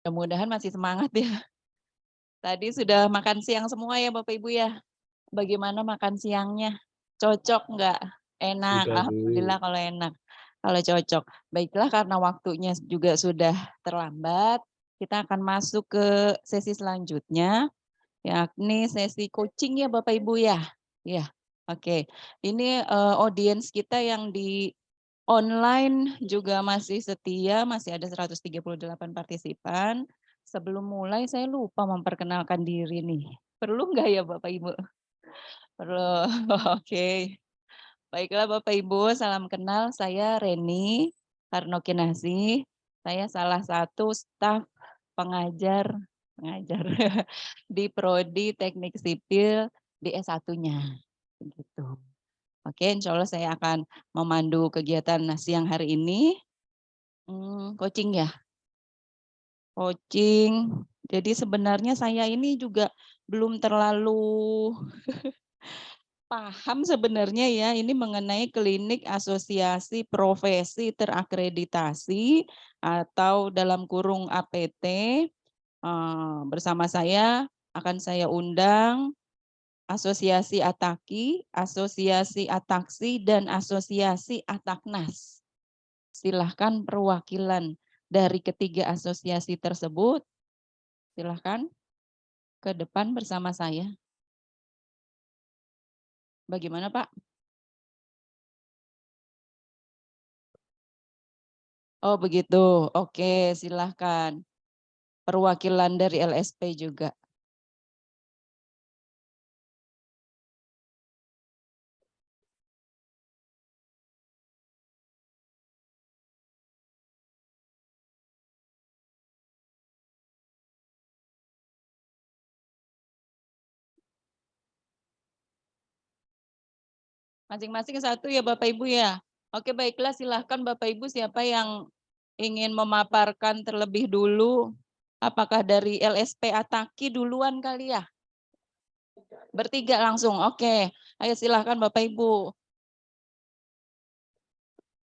Mudah-mudahan masih semangat ya. Tadi sudah makan siang semua ya Bapak Ibu ya? Bagaimana makan siangnya? Cocok nggak? Enak, Sudah, Bu. alhamdulillah kalau enak, kalau cocok. Baiklah karena waktunya juga sudah terlambat, kita akan masuk ke sesi selanjutnya, yakni sesi coaching ya Bapak Ibu ya? Ya, oke. Ini, audiens kita yang di online juga masih setia, masih ada 138 partisipan. Sebelum mulai saya lupa memperkenalkan diri nih. Perlu nggak ya Bapak Ibu? Perlu, oke. Baiklah Bapak Ibu, salam kenal, saya Reni Harnokinasih. Saya salah satu staf pengajar pengajar di Prodi Teknik Sipil di S1-nya, begitu. Oke, insya Allah saya akan memandu kegiatan siang hari ini. Coaching ya? Coaching. Jadi sebenarnya saya ini juga belum terlalu paham sebenarnya ya, ini mengenai klinik asosiasi profesi terakreditasi atau dalam kurung APT. Bersama saya akan saya undang Asosiasi Ataki, Asosiasi Ataksi, dan Asosiasi Ataknas. Silahkan perwakilan dari ketiga asosiasi tersebut, silahkan ke depan bersama saya. Bagaimana Pak? Oh begitu, oke silahkan. Perwakilan dari LSP juga. Masing-masing satu ya Bapak Ibu ya. Oke baiklah silahkan Bapak Ibu siapa yang ingin memaparkan terlebih dulu. Apakah dari LSP Ataki duluan kali ya? Bertiga langsung, oke. Ayo silahkan Bapak Ibu.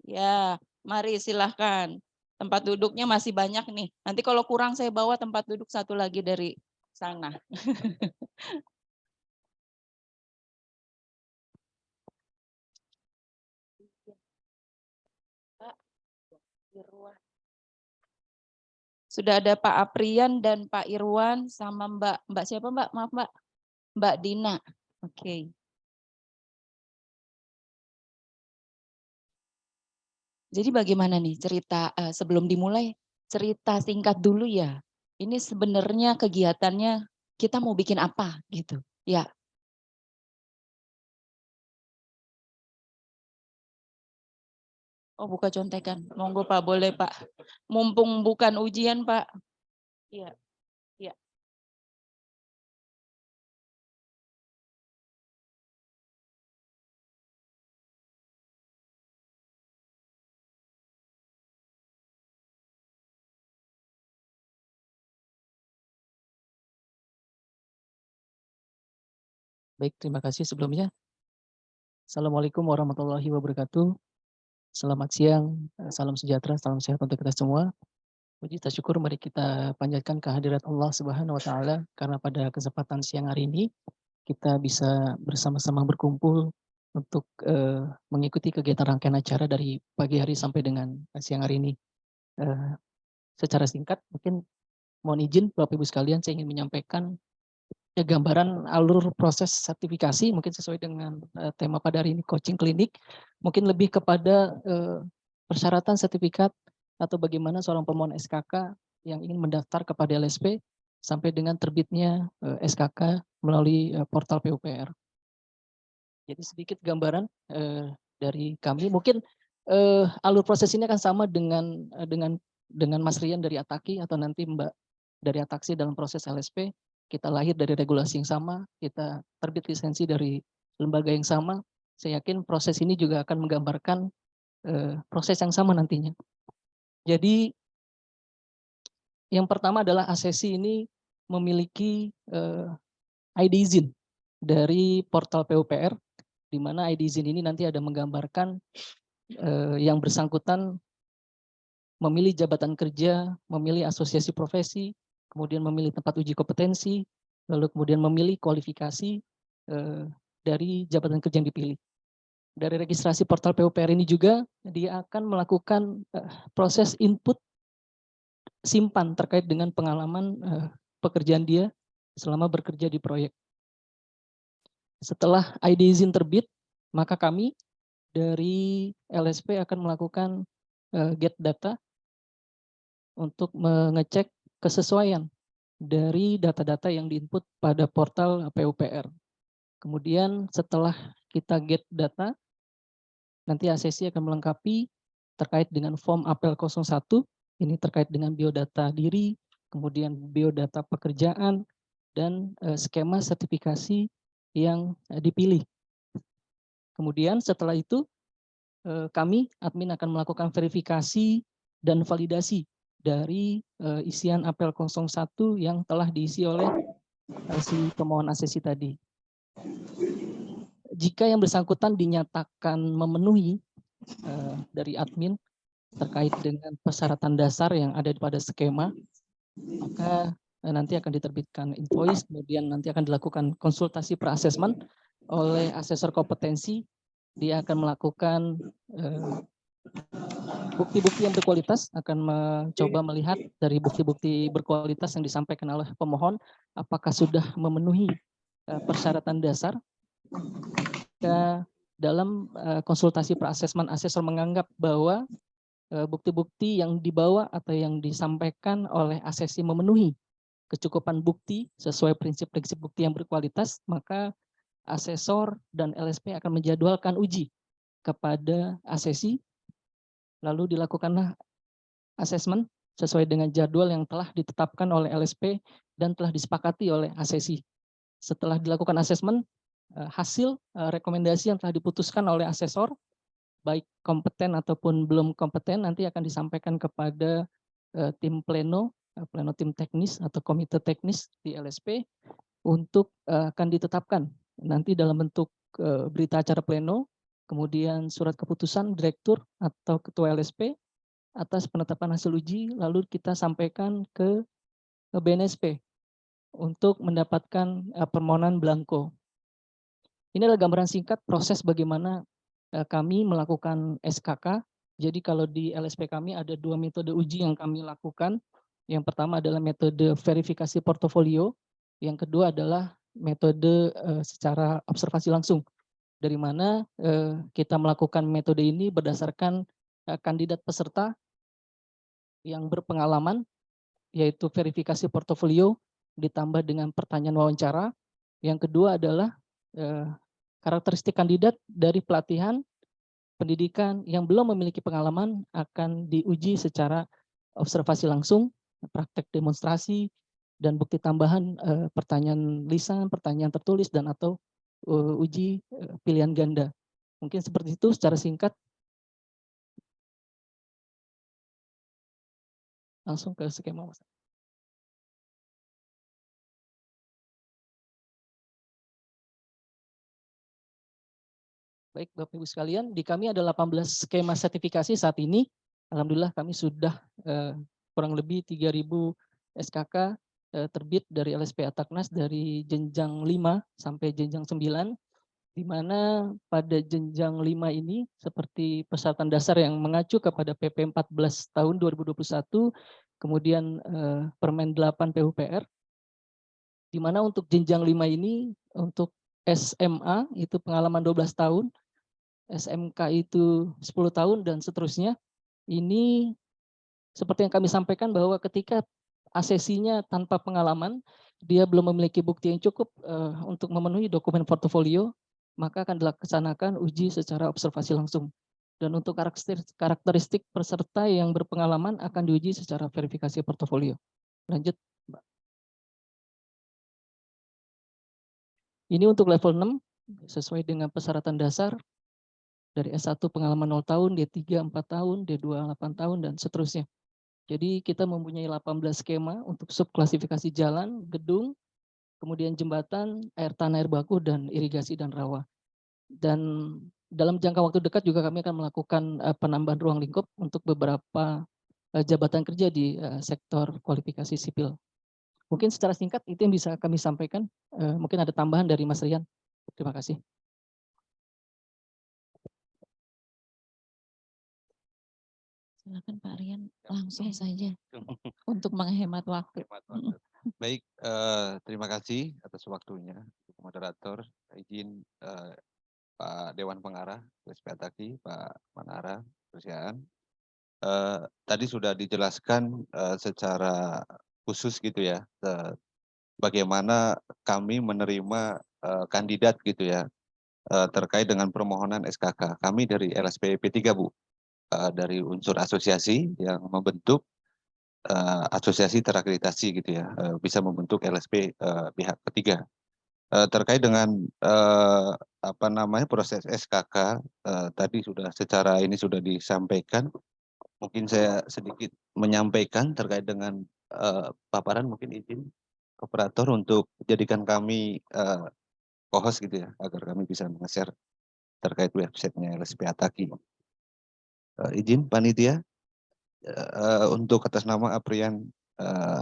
Ya, mari silahkan. Tempat duduknya masih banyak nih. Nanti kalau kurang saya bawa tempat duduk satu lagi dari sana. Pak Irwan. Sudah ada Pak Aprian dan Pak Irwan sama Mbak siapa Mbak? Maaf Mbak. Mbak Dina. Oke. Jadi bagaimana nih cerita sebelum dimulai cerita singkat dulu ya. Ini sebenarnya kegiatannya kita mau bikin apa gitu. Ya. Oh buka contekan. Monggo Pak, boleh Pak. Mumpung bukan ujian Pak. Iya. Iya. Baik, terima kasih sebelumnya. Assalamualaikum warahmatullahi wabarakatuh. Selamat siang, salam sejahtera, salam sehat untuk kita semua. Puji dan syukur mari kita panjatkan kehadirat Allah Subhanahu wa taala karena pada kesempatan siang hari ini kita bisa bersama-sama berkumpul untuk mengikuti kegiatan rangkaian acara dari pagi hari sampai dengan siang hari ini. Secara singkat mungkin mohon izin Bapak Ibu sekalian saya ingin menyampaikan ya, gambaran alur proses sertifikasi mungkin sesuai dengan tema pada hari ini coaching klinik, mungkin lebih kepada persyaratan sertifikat atau bagaimana seorang pemohon SKK yang ingin mendaftar kepada LSP sampai dengan terbitnya SKK melalui portal PUPR. Jadi sedikit gambaran dari kami, mungkin alur proses ini akan sama dengan Mas Rian dari Ataki atau nanti Mbak dari Ataksi dalam proses LSP. Kita lahir dari regulasi yang sama, kita terbit lisensi dari lembaga yang sama. Saya yakin proses ini juga akan menggambarkan proses yang sama nantinya. Jadi yang pertama adalah asesi ini memiliki ID izin dari portal PUPR, di mana ID izin ini nanti ada menggambarkan yang bersangkutan memilih jabatan kerja, memilih asosiasi profesi, kemudian memilih tempat uji kompetensi, lalu kemudian memilih kualifikasi dari jabatan kerja yang dipilih. Dari registrasi portal PUPR ini juga dia akan melakukan proses input simpan terkait dengan pengalaman pekerjaan dia selama bekerja di proyek. Setelah ID izin terbit, maka kami dari LSP akan melakukan get data untuk mengecek kesesuaian dari data-data yang diinput pada portal PUPR. Kemudian setelah kita get data, nanti ASESI akan melengkapi terkait dengan form apel 01, ini terkait dengan biodata diri, kemudian biodata pekerjaan, dan skema sertifikasi yang dipilih. Kemudian setelah itu kami admin akan melakukan verifikasi dan validasi dari isian apel 01 yang telah diisi oleh si pemohon ASESI tadi. Jika yang bersangkutan dinyatakan memenuhi dari admin terkait dengan persyaratan dasar yang ada pada skema, maka nanti akan diterbitkan invoice, kemudian nanti akan dilakukan konsultasi pra-assessment oleh asesor kompetensi. Dia akan melakukan bukti-bukti yang berkualitas, akan mencoba melihat dari bukti-bukti berkualitas yang disampaikan oleh pemohon, apakah sudah memenuhi persyaratan dasar. Dalam konsultasi pra-assessment, asesor menganggap bahwa bukti-bukti yang dibawa atau yang disampaikan oleh ASESI memenuhi kecukupan bukti sesuai prinsip-prinsip bukti yang berkualitas, maka asesor dan LSP akan menjadwalkan uji kepada ASESI, lalu dilakukanlah asesmen sesuai dengan jadwal yang telah ditetapkan oleh LSP dan telah disepakati oleh ASESI. Setelah dilakukan asesmen, hasil rekomendasi yang telah diputuskan oleh asesor, baik kompeten ataupun belum kompeten, nanti akan disampaikan kepada tim pleno tim teknis atau komite teknis di LSP untuk akan ditetapkan nanti dalam bentuk berita acara pleno, kemudian surat keputusan direktur atau ketua LSP atas penetapan hasil uji, lalu kita sampaikan ke BNSP untuk mendapatkan permohonan blanko. Ini adalah gambaran singkat proses bagaimana kami melakukan SKK. Jadi kalau di LSP kami ada 2 metode uji yang kami lakukan. Yang pertama adalah metode verifikasi portofolio. Yang kedua adalah metode secara observasi langsung. Dari mana kita melakukan metode ini berdasarkan kandidat peserta yang berpengalaman, yaitu verifikasi portofolio ditambah dengan pertanyaan wawancara. Yang kedua adalah karakteristik kandidat dari pelatihan pendidikan yang belum memiliki pengalaman akan diuji secara observasi langsung, praktek demonstrasi, dan bukti tambahan pertanyaan lisan, pertanyaan tertulis, dan atau uji pilihan ganda. Mungkin seperti itu secara singkat. Langsung ke skema, Mas. Baik, Bapak Ibu sekalian, di kami ada 18 skema sertifikasi saat ini. Alhamdulillah kami sudah kurang lebih 3.000 SKK terbit dari LSP Ataknas dari jenjang 5 sampai jenjang 9, di mana pada jenjang 5 ini seperti persyaratan dasar yang mengacu kepada PP 14 tahun 2021, kemudian Permen 8 PUPR, di mana untuk jenjang 5 ini untuk SMA itu pengalaman 12 tahun, SMK itu 10 tahun dan seterusnya. Ini seperti yang kami sampaikan bahwa ketika asesinya tanpa pengalaman, dia belum memiliki bukti yang cukup untuk memenuhi dokumen portofolio, maka akan dilaksanakan uji secara observasi langsung. Dan untuk karakteristik peserta yang berpengalaman akan diuji secara verifikasi portofolio. Lanjut, Mbak. Ini untuk level 6 sesuai dengan persyaratan dasar. Dari S1 pengalaman 0 tahun, D3 4 tahun, D2 8 tahun, dan seterusnya. Jadi kita mempunyai 18 skema untuk subklasifikasi jalan, gedung, kemudian jembatan, air tanah, air baku, dan irigasi dan rawa. Dan dalam jangka waktu dekat juga kami akan melakukan penambahan ruang lingkup untuk beberapa jabatan kerja di, sektor kualifikasi sipil. Mungkin secara singkat itu yang bisa kami sampaikan, mungkin ada tambahan dari Mas Rian. Terima kasih. Silakan Pak Rian, langsung saja untuk menghemat waktu. Hemat waktu. Baik, terima kasih atas waktunya, moderator. Izin Pak Dewan Pengarah, LSP Ataki, Pak Manara, Perusahaan. Tadi sudah dijelaskan secara khusus gitu ya, bagaimana kami menerima kandidat gitu ya, terkait dengan permohonan SKK. Kami dari LSP P3 Bu, dari unsur asosiasi yang membentuk asosiasi terakreditasi gitu ya, bisa membentuk LSP pihak ketiga. Terkait dengan apa namanya proses SKK, tadi sudah secara ini sudah disampaikan. Mungkin saya sedikit menyampaikan terkait dengan paparan, mungkin izin operator untuk jadikan kami co-host gitu ya, agar kami bisa nge-share terkait websitenya LSP Ataki. Izin panitia untuk atas nama Aprian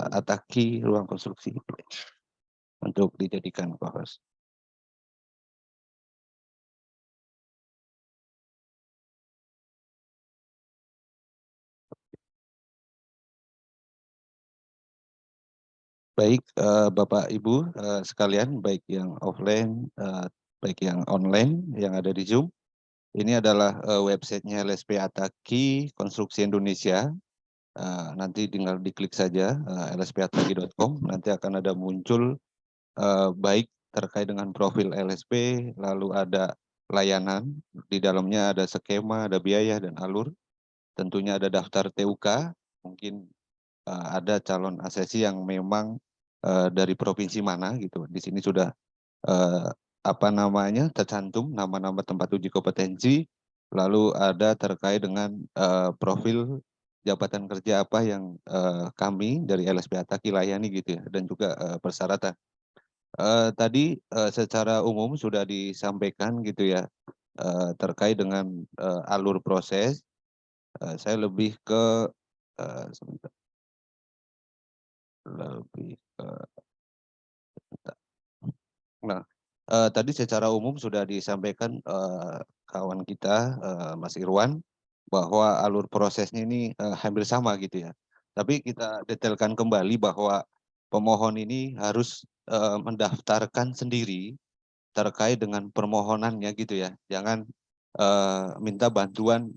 Ataki Ruang Konstruksi untuk dijadikan co-host. Baik, Bapak Ibu sekalian, baik yang offline, baik yang online yang ada di Zoom. Ini adalah websitenya LSP Ataki Konstruksi Indonesia. Nanti tinggal diklik saja lspataki.com, nanti akan ada muncul baik terkait dengan profil LSP, lalu ada layanan, di dalamnya ada skema, ada biaya dan alur. Tentunya ada daftar TUK, mungkin ada calon asesi yang memang dari provinsi mana gitu. Di sini sudah apa namanya tercantum nama-nama tempat uji kompetensi, lalu ada terkait dengan profil jabatan kerja apa yang kami dari LSP Ataki layani gitu ya, dan juga persyaratan. Tadi secara umum sudah disampaikan gitu ya, terkait dengan alur proses. Saya lebih ke sebentar, lebih ke nah, tadi secara umum sudah disampaikan kawan kita Mas Irwan, bahwa alur prosesnya ini hampir sama gitu ya. Tapi kita detailkan kembali bahwa pemohon ini harus mendaftarkan sendiri terkait dengan permohonannya gitu ya. Jangan minta bantuan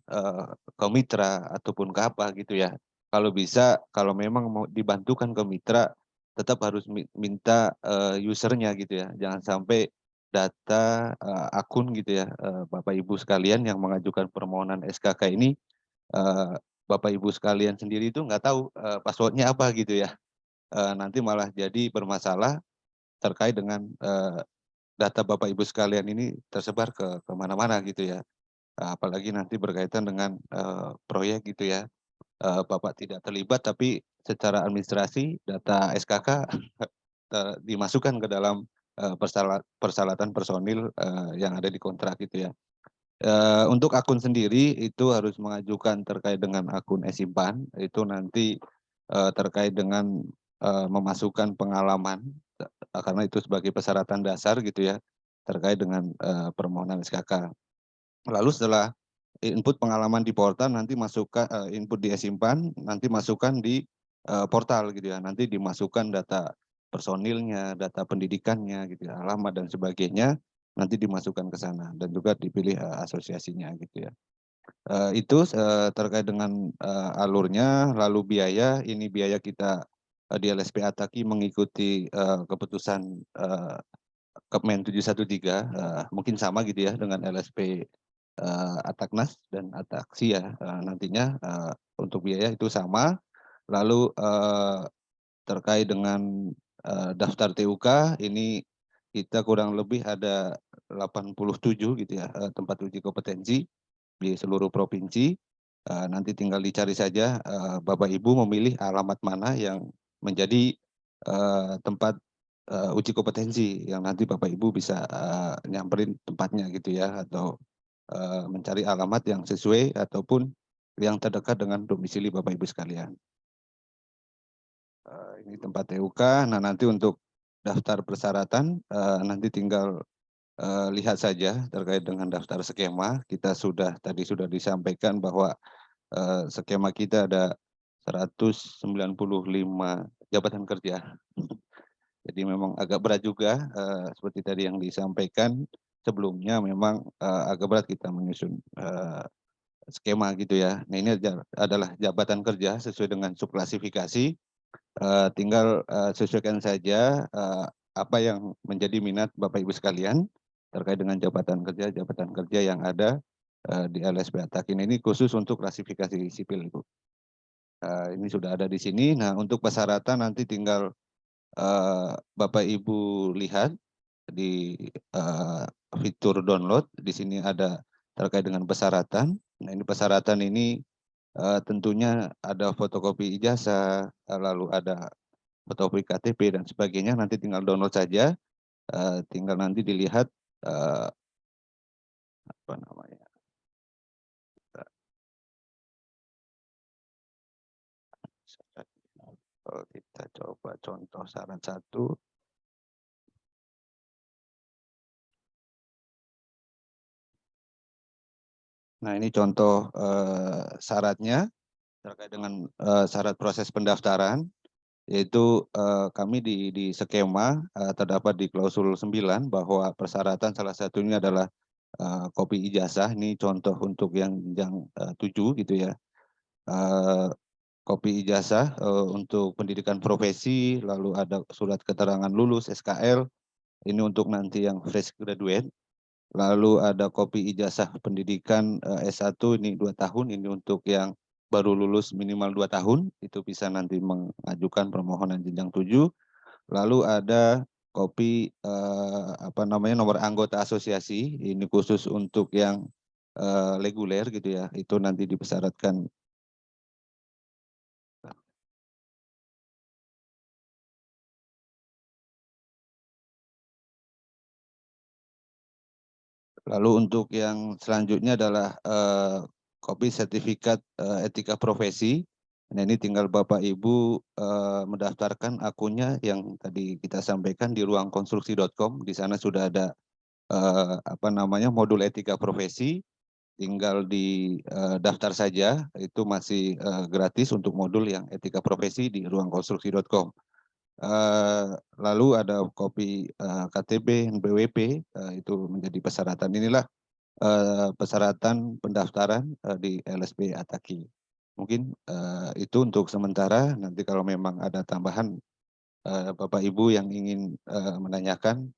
ke mitra ataupun ke apa gitu ya. Kalau bisa, kalau memang mau dibantukan ke mitra, tetap harus minta usernya gitu ya. Jangan sampai data akun gitu ya, Bapak Ibu sekalian yang mengajukan permohonan SKK ini, eh, Bapak Ibu sekalian sendiri itu nggak tahu passwordnya apa gitu ya. Nanti malah jadi bermasalah terkait dengan data Bapak Ibu sekalian ini tersebar ke kemana-mana gitu ya. Apalagi nanti berkaitan dengan proyek gitu ya. Bapak tidak terlibat tapi secara administrasi data SKK dimasukkan ke dalam persyaratan personil yang ada di kontrak gitu ya. Untuk akun sendiri itu harus mengajukan terkait dengan akun e-simpan, itu nanti terkait dengan memasukkan pengalaman, karena itu sebagai persyaratan dasar gitu ya, terkait dengan permohonan SKK. Lalu setelah input pengalaman di portal, nanti masukkan input di e-simpan, nanti masukkan di portal gitu ya, nanti dimasukkan data personilnya, data pendidikannya gitu ya, alamat dan sebagainya, nanti dimasukkan ke sana dan juga dipilih asosiasinya gitu ya. Itu terkait dengan alurnya. Lalu biaya, ini biaya kita di LSP Ataki mengikuti keputusan Kepmen 713, mungkin sama gitu ya dengan LSP Ataknas dan Ataksi ya, nantinya untuk biaya itu sama. Lalu terkait dengan daftar TUK, ini kita kurang lebih ada 87 gitu ya, tempat uji kompetensi di seluruh provinsi. Nanti tinggal dicari saja Bapak Ibu memilih alamat mana yang menjadi tempat uji kompetensi yang nanti Bapak Ibu bisa nyamperin tempatnya gitu ya, atau mencari alamat yang sesuai ataupun yang terdekat dengan domisili Bapak Ibu sekalian. Ini tempat TUK. Nah, nanti untuk daftar persyaratan nanti tinggal lihat saja terkait dengan daftar skema. Kita tadi sudah disampaikan bahwa skema kita ada 195 jabatan kerja. Jadi memang agak berat juga seperti tadi yang disampaikan sebelumnya, memang agak berat kita menyusun skema gitu ya. Nah, ini adalah jabatan kerja sesuai dengan subklasifikasi. Tinggal sesuaikan saja apa yang menjadi minat Bapak Ibu sekalian terkait dengan jabatan kerja yang ada di LSP Atakin. Ini khusus untuk klasifikasi sipil, Ibu. Ini sudah ada di sini. Nah, untuk persyaratan nanti tinggal Bapak Ibu lihat di fitur download. Di sini ada terkait dengan persyaratan. Nah, ini persyaratan ini tentunya ada fotokopi ijazah, lalu ada fotokopi KTP dan sebagainya. Nanti tinggal download saja, tinggal nanti dilihat apa namanya. Kalau kita coba contoh syarat 1. Nah, ini contoh syaratnya terkait dengan syarat proses pendaftaran, yaitu kami di skema terdapat di klausul 9 bahwa persyaratan salah satunya adalah kopi ijazah. Ini contoh untuk yang 7 gitu ya. Kopi ijazah untuk pendidikan profesi, lalu ada surat keterangan lulus SKL, ini untuk nanti yang fresh graduate. Lalu ada kopi ijazah pendidikan S1 ini 2 tahun, ini untuk yang baru lulus minimal 2 tahun, itu bisa nanti mengajukan permohonan jenjang 7. Lalu ada kopi nomor anggota asosiasi, ini khusus untuk yang reguler gitu ya, itu nanti dipersyaratkan. Lalu untuk yang selanjutnya adalah kopi sertifikat etika profesi. Nah, ini tinggal Bapak Ibu mendaftarkan akunnya yang tadi kita sampaikan di ruangkonstruksi.com. Di sana sudah ada modul etika profesi. Tinggal di daftar saja, itu masih gratis untuk modul yang etika profesi di ruangkonstruksi.com. Lalu ada kopi KTP, BWP, itu menjadi persyaratan. Inilah persyaratan pendaftaran di LSP Ataki. Mungkin itu untuk sementara. Nanti kalau memang ada tambahan Bapak Ibu yang ingin menanyakan,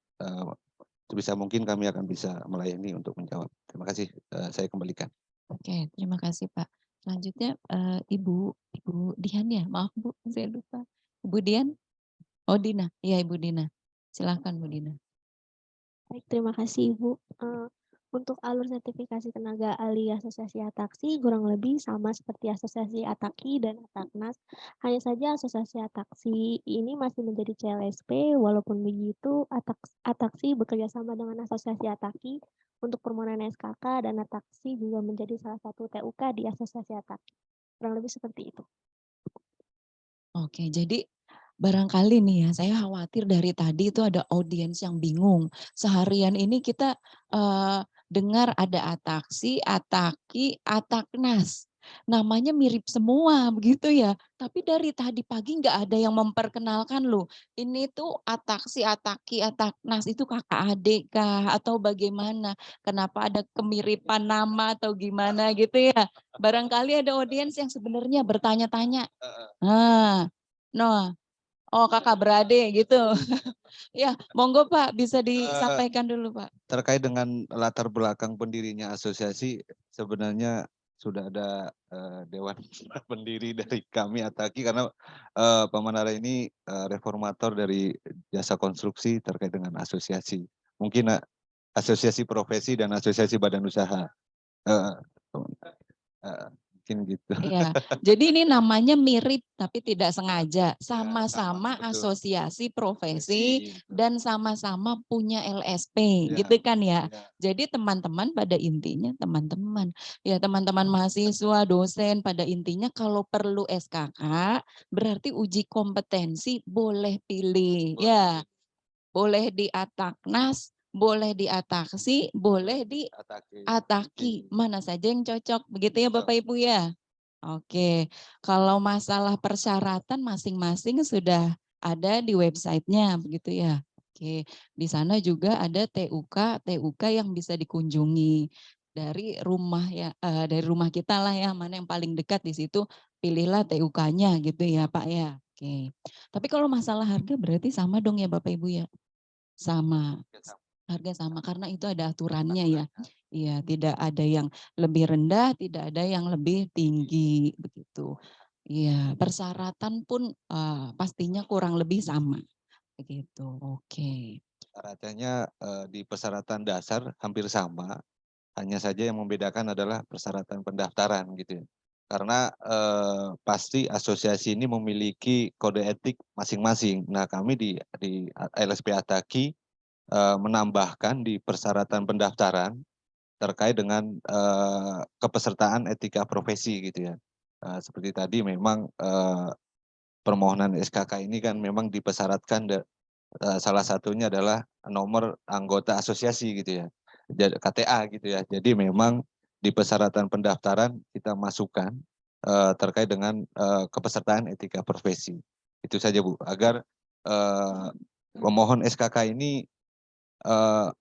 sebisa mungkin kami akan bisa melayani untuk menjawab. Terima kasih, saya kembalikan. Oke, terima kasih Pak. Selanjutnya Ibu Dian ya, maaf Bu, saya lupa. Ibu Dian? Oh Dina, iya Ibu Dina. Silakan Bu Dina. Baik, terima kasih Ibu. Untuk alur sertifikasi tenaga ahli Asosiasi Ataksi kurang lebih sama seperti Asosiasi Ataki dan Ataknas. Hanya saja Asosiasi Ataksi ini masih menjadi CLSP, walaupun begitu Ataksi bekerja sama dengan Asosiasi Ataki untuk permohonan SKK, dan Ataksi juga menjadi salah satu TUK di Asosiasi Ataki. Kurang lebih seperti itu. Oke, jadi barangkali nih ya, saya khawatir dari tadi itu ada audiens yang bingung. Seharian ini kita dengar ada Ataksi, Ataki, Ataknas. Namanya mirip semua begitu ya. Tapi dari tadi pagi nggak ada yang memperkenalkan loh. Ini tuh Ataksi, Ataki, Ataknas itu kakak adik kah atau bagaimana? Kenapa ada kemiripan nama atau gimana gitu ya? Barangkali ada audiens yang sebenarnya bertanya-tanya. Nah, oh kakak beradik gitu. Ya, monggo Pak, bisa disampaikan dulu Pak. Terkait dengan latar belakang pendirinya asosiasi, sebenarnya sudah ada dewan pendiri dari kami Ataki, karena Pak Manara ini reformator dari jasa konstruksi terkait dengan asosiasi. Mungkin asosiasi profesi dan asosiasi badan usaha. mungkin gitu. Iya, jadi ini namanya mirip tapi tidak sengaja, sama, sama-sama betul. asosiasi profesi Betul. dan sama-sama punya LSP, Ya, gitu kan ya. ya. Jadi teman-teman pada intinya teman-teman mahasiswa, dosen pada intinya kalau perlu SKK berarti uji kompetensi boleh pilih, ya. Boleh di Ataknas, boleh di Ataksi, boleh di Ataki, mana saja yang cocok, begitu ya Bapak Ibu ya. Oke, kalau masalah persyaratan masing-masing sudah ada di websitenya, begitu ya. Oke, di sana juga ada TUK yang bisa dikunjungi dari rumah ya, dari rumah kita lah ya, mana yang paling dekat di situ, pilihlah TUK-nya gitu ya Pak ya. Oke, tapi kalau masalah harga berarti sama dong ya Bapak Ibu ya, sama. Harga sama karena itu ada aturannya ya. Iya, tidak ada yang lebih rendah, tidak ada yang lebih tinggi begitu. Iya, persyaratan pun pastinya kurang lebih sama begitu. Oke. Syaratnya di persyaratan dasar hampir sama, hanya saja yang membedakan adalah persyaratan pendaftaran gitu ya. Karena pasti asosiasi ini memiliki kode etik masing-masing. Nah, kami di LSP Ataki menambahkan di persyaratan pendaftaran terkait dengan kepesertaan etika profesi gitu ya. Seperti tadi memang permohonan SKK ini kan memang dipersyaratkan salah satunya adalah nomor anggota asosiasi gitu ya. KTA gitu ya. Jadi memang di persyaratan pendaftaran kita masukkan terkait dengan kepesertaan etika profesi. Itu saja Bu, agar pemohon SKK ini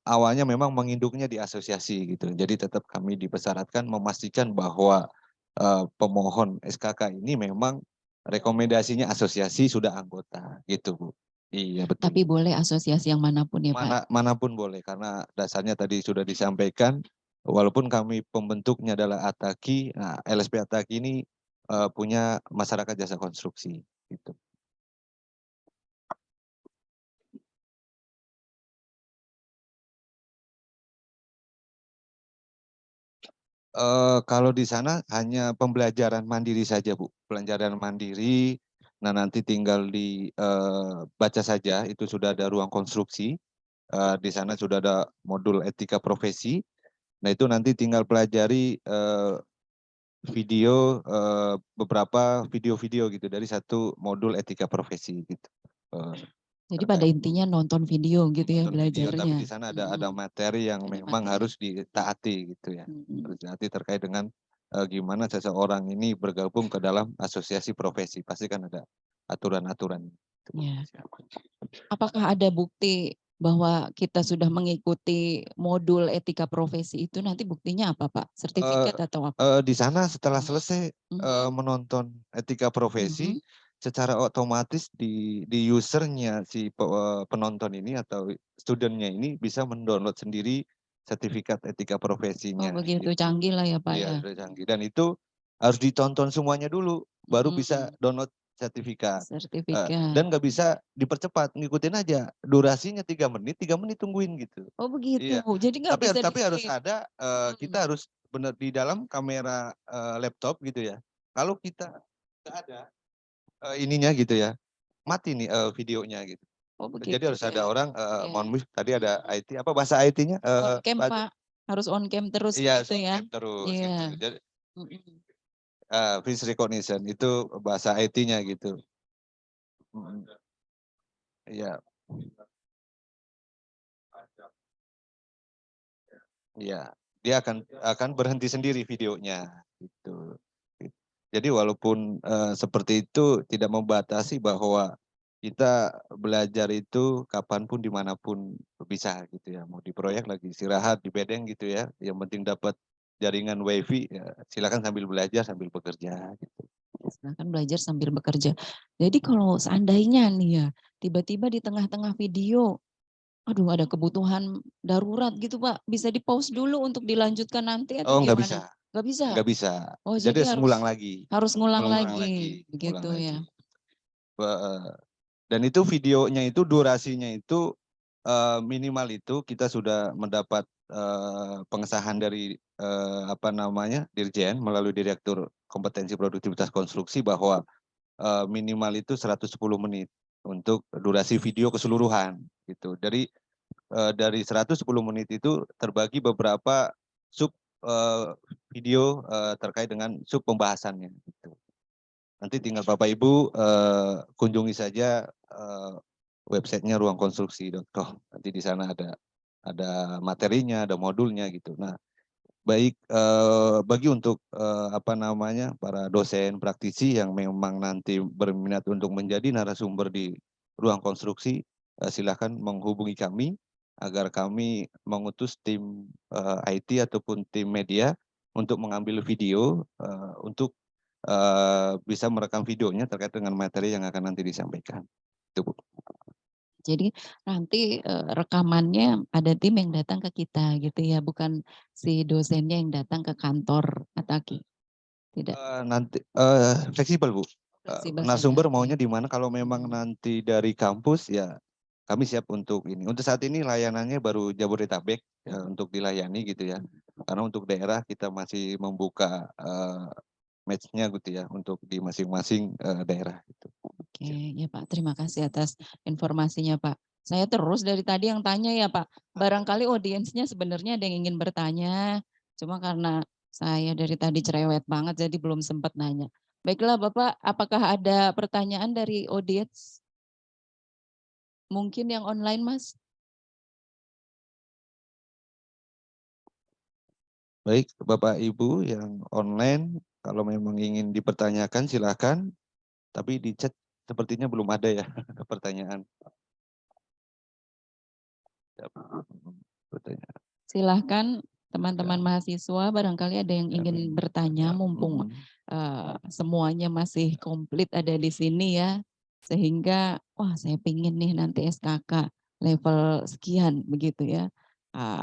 awalnya memang menginduknya di asosiasi gitu. Jadi tetap kami dipersyaratkan memastikan bahwa pemohon SKK ini memang rekomendasinya asosiasi sudah anggota gitu Bu. Iya betul. Tapi boleh asosiasi yang manapun ya Pak? Manapun boleh karena dasarnya tadi sudah disampaikan walaupun kami pembentuknya adalah Ataki, nah LSP Ataki ini punya masyarakat jasa konstruksi gitu. Kalau di sana hanya pembelajaran mandiri saja Bu, pembelajaran mandiri. Nah nanti tinggal baca saja, itu sudah ada ruang konstruksi. Di sana sudah ada modul etika profesi. Nah itu nanti tinggal pelajari video, beberapa video-video gitu dari satu modul etika profesi gitu. Jadi pada intinya nonton video gitu ya Nonton video, tapi belajarnya. di sana ada materi yang Ada memang materi. harus ditaati gitu ya. Harus ditaati terkait dengan gimana seseorang ini bergabung ke dalam asosiasi profesi. Pasti kan ada aturan-aturan. Ya. Apakah ada bukti bahwa kita sudah mengikuti modul etika profesi itu nanti buktinya apa Pak? Sertifikat atau apa? Di sana setelah selesai menonton etika profesi, secara otomatis di usernya si penonton ini atau studentnya ini bisa mendownload sendiri sertifikat etika Oh profesinya. begitu Gitu. canggih lah ya Pak Iya, ya. sudah canggih. Dan itu harus ditonton semuanya dulu, baru bisa download sertifikat. Sertifikat. Dan nggak bisa dipercepat, ngikutin aja. Durasinya 3 menit tungguin gitu. Oh begitu. Iya. Jadi nggak bisa Tapi harus di-skip. ada, kita harus benar di dalam kamera laptop gitu ya. Kalau kita nggak ada ininya gitu ya, mati nih videonya gitu. Oh Jadi begitu harus ada ya. orang, Ya. mohon maaf tadi ada IT, apa bahasa IT-nya? On cam Pak. Harus on cam terus Iya, gitu ya. terus Iya. gitu. Jadi face recognition itu bahasa IT-nya gitu. Iya. Iya, dia akan berhenti sendiri videonya gitu. Jadi walaupun seperti itu tidak membatasi bahwa kita belajar itu kapanpun dimanapun bisa gitu ya. Mau di proyek lagi istirahat di bedeng gitu ya. Yang penting dapat jaringan wifi ya, silakan sambil belajar sambil bekerja gitu. Silakan belajar sambil bekerja. Jadi kalau seandainya nih ya, tiba-tiba di tengah-tengah video, aduh ada kebutuhan darurat gitu Pak, bisa di-pause dulu untuk dilanjutkan nanti atau Oh nggak gimana? bisa, Nggak bisa? nggak bisa. Oh Jadi jadi harus ngulang lagi, harus ngulang ngulang lagi, ngulang begitu lagi. ya. Dan itu videonya itu durasinya itu minimal itu kita sudah mendapat pengesahan dari apa namanya Dirjen melalui Direktur kompetensi produktivitas konstruksi bahwa minimal itu 110 menit untuk durasi video keseluruhan gitu. Dari 110 menit itu terbagi beberapa sub video terkait dengan sub pembahasannya gitu. Nanti tinggal Bapak Ibu kunjungi saja websitenya ruangkonstruksi.com. Nanti di sana ada materinya, ada modulnya gitu. Nah, baik bagi untuk para dosen praktisi yang memang nanti berminat untuk menjadi narasumber di ruang konstruksi, silakan menghubungi kami agar kami mengutus tim IT ataupun tim media untuk mengambil video untuk bisa merekam videonya terkait dengan materi yang akan nanti disampaikan. Itu, Bu. Jadi nanti rekamannya ada tim yang datang ke kita gitu ya, bukan si dosennya yang datang ke kantor Ataki. Tidak. Nanti fleksibel, Bu. Fleksibel Narasumber saja, maunya oke. di mana? Kalau memang nanti dari kampus ya kami siap untuk ini. Untuk saat ini layanannya baru Jabodetabek ya, untuk dilayani gitu ya. Karena untuk daerah kita masih membuka match-nya gitu ya untuk di masing-masing daerah gitu. Oke, ya Pak, terima kasih atas informasinya Pak. Saya terus dari tadi yang tanya ya Pak, barangkali audiensnya sebenarnya ada yang ingin bertanya, cuma karena saya dari tadi cerewet banget jadi belum sempat nanya. Baiklah Bapak, apakah ada pertanyaan dari audiens? Mungkin yang online Mas? Baik, Bapak Ibu yang online, kalau memang ingin dipertanyakan silakan, tapi di chat sepertinya belum ada ya pertanyaan. Pertanyaan. Silahkan teman-teman mahasiswa barangkali ada yang ingin bertanya mumpung semuanya masih komplit ada di sini ya. Sehingga wah saya pingin nih nanti SKK level sekian begitu ya.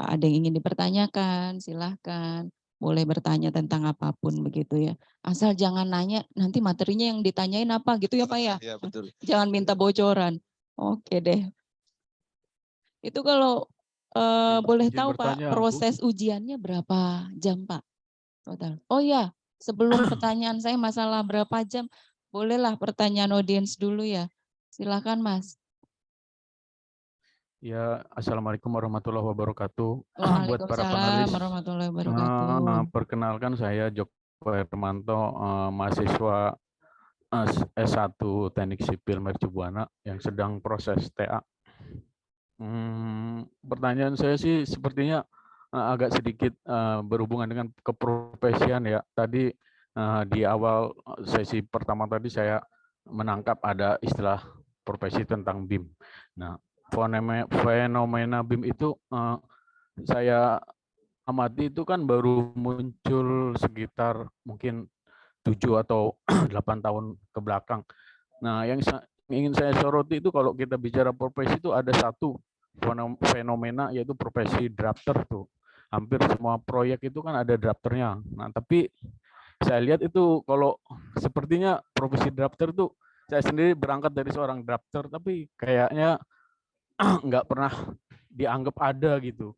Ada yang ingin dipertanyakan silahkan. Boleh bertanya tentang apapun begitu ya. Asal jangan nanya nanti materinya yang ditanyain apa gitu ya Pak ya. Ya, betul. Jangan minta bocoran. Oke deh. Itu kalau boleh Izin tahu Pak, bertanya, Bu. proses ujiannya berapa jam Pak? Total. Oh ya, sebelum pertanyaan saya masalah berapa jam, bolehlah pertanyaan audiens dulu ya. Silakan Mas. Ya, Assalamualaikum warahmatullahi wabarakatuh. Buat para Waalaikumsalam panelis, warahmatullahi wabarakatuh. perkenalkan saya Joko Hermanto, mahasiswa S1 Teknik Sipil Mercubuana yang sedang proses TA. Pertanyaan saya sih sepertinya agak sedikit berhubungan dengan keprofesian ya. Tadi di awal sesi pertama tadi saya menangkap ada istilah profesi tentang BIM. Nah, fenomena BIM itu saya amati itu kan baru muncul sekitar mungkin 7 atau 8 tahun ke belakang. Nah, yang ingin saya soroti itu kalau kita bicara profesi itu ada satu fenomena yaitu profesi drafter tuh. Hampir semua proyek itu kan ada drafternya. Nah, tapi saya lihat itu kalau sepertinya profesi drafter tuh saya sendiri berangkat dari seorang drafter tapi kayaknya nggak pernah dianggap ada gitu.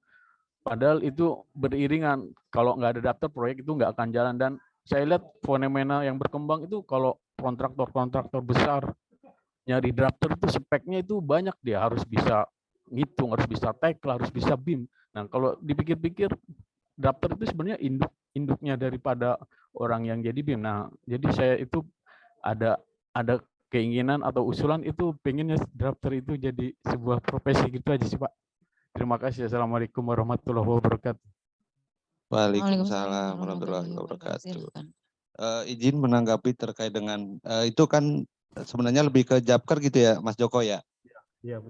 Padahal itu beriringan. Kalau nggak ada drafter proyek itu nggak akan jalan. Dan saya lihat fenomena yang berkembang itu kalau kontraktor-kontraktor besar nyari drafter itu speknya itu banyak, dia harus bisa ngitung, harus bisa tackle, harus bisa BIM. Nah, kalau dipikir-pikir drafter itu sebenarnya induknya daripada orang yang jadi BIM. Nah, jadi saya itu ada keinginan atau usulan itu pengennya drafter itu jadi sebuah profesi gitu aja sih Pak. Terima kasih. Assalamualaikum warahmatullahi wabarakatuh. Waalaikumsalam warahmatullahi wabarakatuh. Izin menanggapi terkait dengan itu kan sebenarnya lebih ke Japker gitu ya Mas Joko ya. Iya,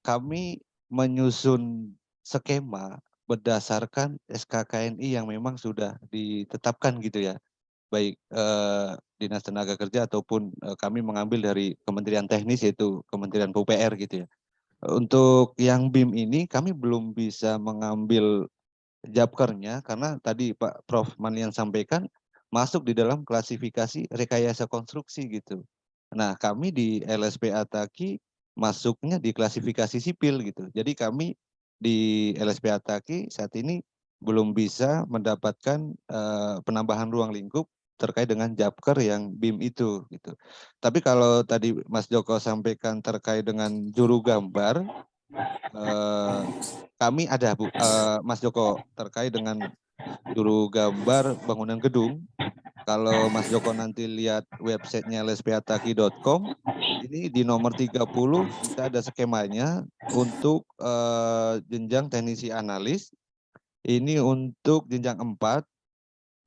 kami menyusun skema berdasarkan SKKNI yang memang sudah ditetapkan gitu ya. Baik Dinas Tenaga Kerja ataupun kami mengambil dari Kementerian Teknis yaitu Kementerian PUPR gitu ya. Untuk yang BIM ini kami belum bisa mengambil Japkernya karena tadi Pak Prof Manian sampaikan masuk di dalam klasifikasi rekayasa konstruksi gitu. Nah, kami di LSP Ataki masuknya di klasifikasi sipil gitu. Jadi kami di LSP Ataki saat ini belum bisa mendapatkan penambahan ruang lingkup terkait dengan Japker yang BIM itu gitu. Tapi kalau tadi Mas Joko sampaikan terkait dengan juru gambar, kami ada Bu, Mas Joko, terkait dengan juru gambar bangunan gedung. Kalau Mas Joko nanti lihat websitenya lspataki.com, ini di nomor 30 kita ada skemanya untuk jenjang teknisi analis. Ini untuk jenjang 4,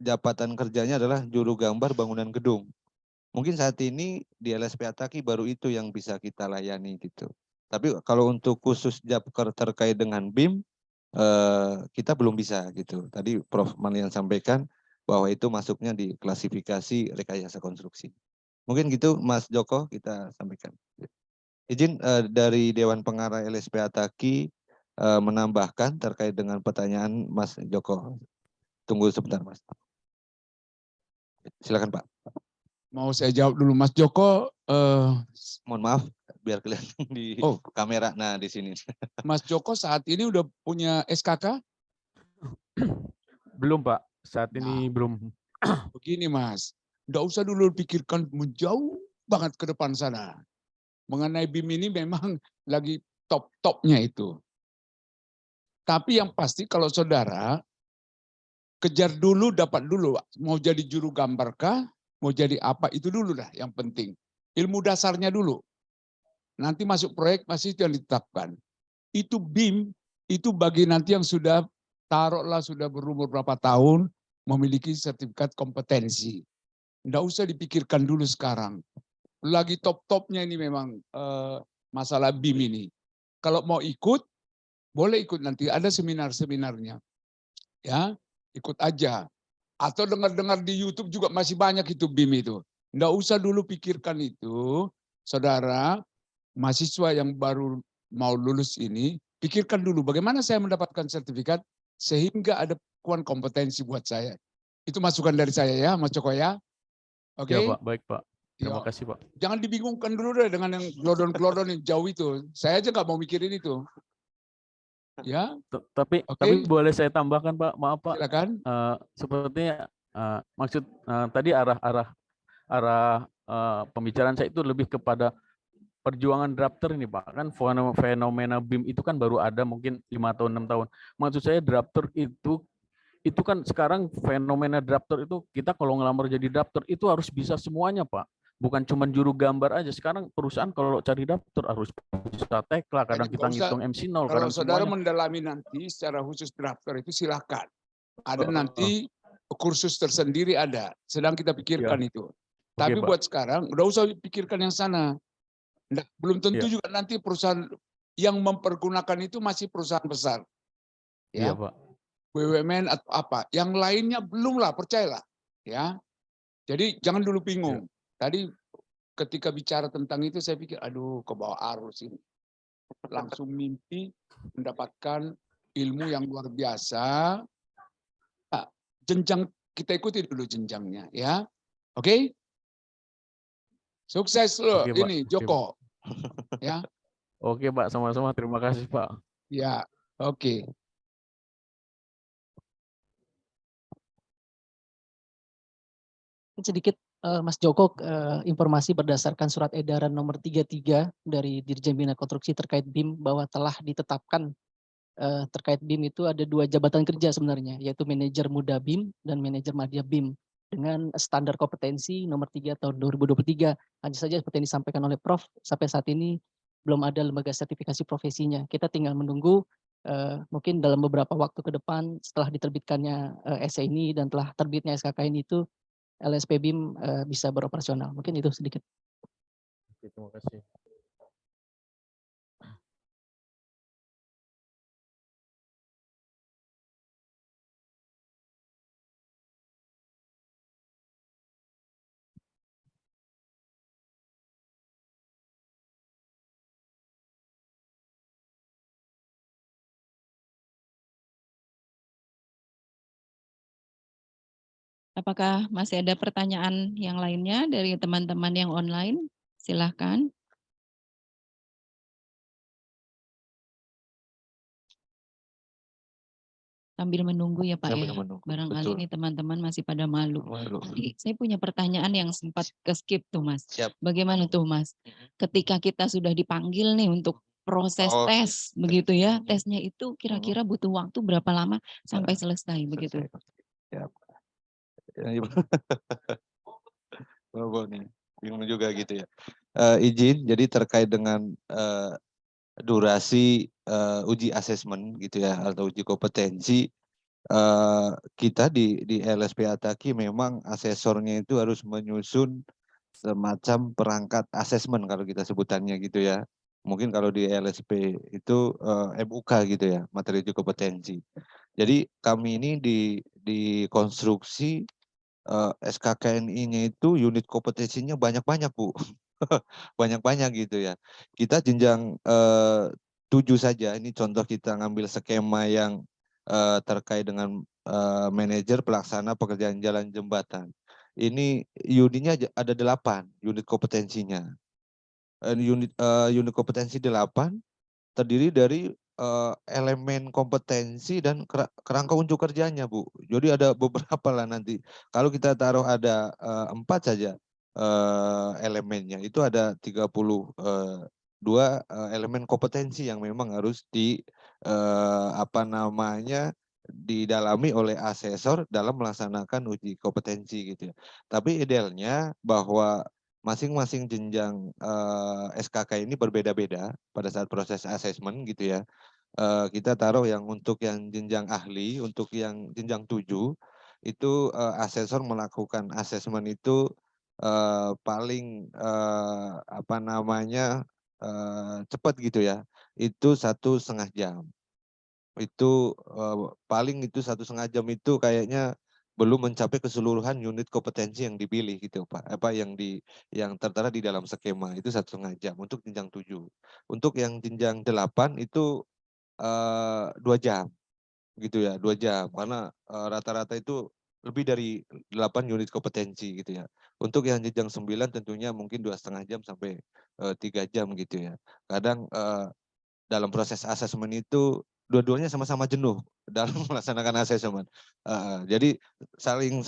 jabatan kerjanya adalah juru gambar bangunan gedung. Mungkin saat ini di LSP Ataki baru itu yang bisa kita layani gitu. Tapi kalau untuk khusus Japker terkait dengan BIM, kita belum bisa gitu. Tadi Prof. Malian sampaikan bahwa itu masuknya di klasifikasi rekayasa konstruksi. Mungkin gitu Mas Joko kita sampaikan. Izin dari Dewan Pengarah LSP Ataki menambahkan terkait dengan pertanyaan Mas Joko. Tunggu sebentar Mas. Silakan Pak. Mau saya jawab dulu Mas Joko. Mohon maaf biar kelihatan di kamera. Nah di sini. Mas Joko saat ini udah punya SKK? Belum Pak, saat ini belum. Begini Mas, nggak usah dulu pikirkan menjauh banget ke depan sana. Mengenai BIM ini memang lagi top-topnya itu. Tapi yang pasti kalau saudara kejar dulu, dapat dulu. Mau jadi juru gambar kah? Mau jadi apa? Itu dulu dah yang penting. Ilmu dasarnya dulu. Nanti masuk proyek masih itu yang ditetapkan. Itu BIM, itu bagi nanti yang sudah taruhlah sudah berumur berapa tahun, memiliki sertifikat kompetensi. Nggak usah dipikirkan dulu sekarang. Lagi top-topnya ini memang masalah BIM ini. Kalau mau ikut, boleh ikut nanti. Ada seminar-seminarnya. Ya, ikut aja. Atau dengar-dengar di YouTube juga masih banyak itu BIM itu. Nggak usah dulu pikirkan itu, saudara, mahasiswa yang baru mau lulus ini, pikirkan dulu bagaimana saya mendapatkan sertifikat sehingga ada kompetensi buat saya. Itu masukan dari saya ya, Mas Joko ya. Oke? Ya Pak, baik Pak. Terima Ya. kasih Pak. Jangan dibingungkan dulu deh dengan yang glodon-glodon yang jauh itu. Saya aja nggak mau mikirin itu. Ya, Tapi boleh saya tambahkan Pak, maaf Pak. silakan. Sepertinya maksud tadi arah pembicaraan saya itu lebih kepada perjuangan drafter ini Pak. Kan fenomena BIM itu kan baru ada mungkin 5 tahun 6 tahun. Maksud saya drafter itu kan sekarang fenomena drafter itu kita kalau ngelamar jadi drafter itu harus bisa semuanya Pak. Bukan cuma juru gambar aja. Sekarang perusahaan kalau cari drafter harus bisa tekla, kadang kita ngitung MC0, Kalau kadang saudara semuanya. mendalami nanti secara khusus drafter itu silakan. Ada nanti kursus tersendiri ada. Sedang kita pikirkan itu. Tapi buat sekarang udah usah pikirkan yang sana. Belum tentu juga nanti perusahaan yang mempergunakan itu masih perusahaan besar. Ya. Iya Pak. BUMN atau apa. Yang lainnya belum lah, percayalah. Ya. Jadi jangan dulu bingung. Tadi ketika bicara tentang itu saya pikir, aduh ke bawah arus ini. Langsung mimpi mendapatkan ilmu yang luar biasa. Nah, jenjang kita ikuti dulu jenjangnya, ya. Oke? Sukses loh ini Joko. Ya. Oke Pak, sama-sama. Terima kasih Pak. Ya, oke. Sedikit Mas Joko, informasi berdasarkan surat edaran nomor 33 dari Dirjen Bina Konstruksi terkait BIM bahwa telah ditetapkan terkait BIM itu ada 2 jabatan kerja sebenarnya, yaitu manajer muda BIM dan manajer madya BIM dengan standar kompetensi nomor 3 tahun 2023. Hanya saja seperti yang disampaikan oleh Prof, sampai saat ini belum ada lembaga sertifikasi profesinya. Kita tinggal menunggu mungkin dalam beberapa waktu ke depan setelah diterbitkannya SE ini dan telah terbitnya SKK ini itu LSP BIM bisa beroperasional. Mungkin itu sedikit. Oke, terima kasih. Apakah masih ada pertanyaan yang lainnya dari teman-teman yang online? Silahkan. sambil menunggu ya Pak sambil ya. menunggu. Barangkali Betul. ini teman-teman masih pada malu. Malu. Tadi saya punya pertanyaan yang sempat ke-skip tuh Mas. Siap. Bagaimana tuh Mas? Ketika kita sudah dipanggil nih untuk proses Oh, tes begitu ya. Tesnya itu kira-kira Mhm. butuh waktu berapa lama sampai selesai begitu? Selesai. Siap. Ya, nih, bingung juga gitu ya. Izin, jadi terkait dengan durasi uji asesmen gitu ya atau uji kompetensi, kita di LSP Ataki memang asesornya itu harus menyusun semacam perangkat asesmen kalau kita sebutannya gitu ya. Mungkin kalau di LSP itu MUK gitu ya, materi uji kompetensi. Jadi kami ini di konstruksi SKKNI-nya itu unit kompetensinya banyak-banyak Bu. Banyak-banyak gitu ya. Kita jenjang 7 saja, ini contoh kita ngambil skema yang terkait dengan manajer pelaksana pekerjaan jalan jembatan. Ini unitnya ada 8 unit kompetensinya. Unit kompetensi 8 terdiri dari elemen kompetensi dan kerangka unjuk kerjanya Bu. Jadi ada beberapa lah nanti. Kalau kita taruh ada 4 saja elemennya, itu ada 32 elemen kompetensi yang memang harus didalami oleh asesor dalam melaksanakan uji kompetensi gitu ya. Tapi idealnya bahwa masing-masing jenjang SKK ini berbeda-beda pada saat proses asesmen gitu ya. Kita taruh yang untuk yang jenjang ahli, untuk yang jenjang 7 itu asesor melakukan asesmen itu paling cepat gitu ya. Itu 1,5 jam. Itu paling itu 1,5 jam itu kayaknya belum mencapai keseluruhan unit kompetensi yang dipilih gitu Pak. Yang tertera di dalam skema itu 1,5 jam untuk jenjang 7. Untuk yang jenjang 8 itu 2 jam gitu ya, 2 jam karena rata-rata itu lebih dari 8 unit kompetensi gitu ya. Untuk yang jenjang 9 tentunya mungkin 2,5 jam sampai 3 jam gitu ya. Kadang dalam proses asesmen itu dua-duanya sama-sama jenuh dalam melaksanakan asesmen. Jadi saling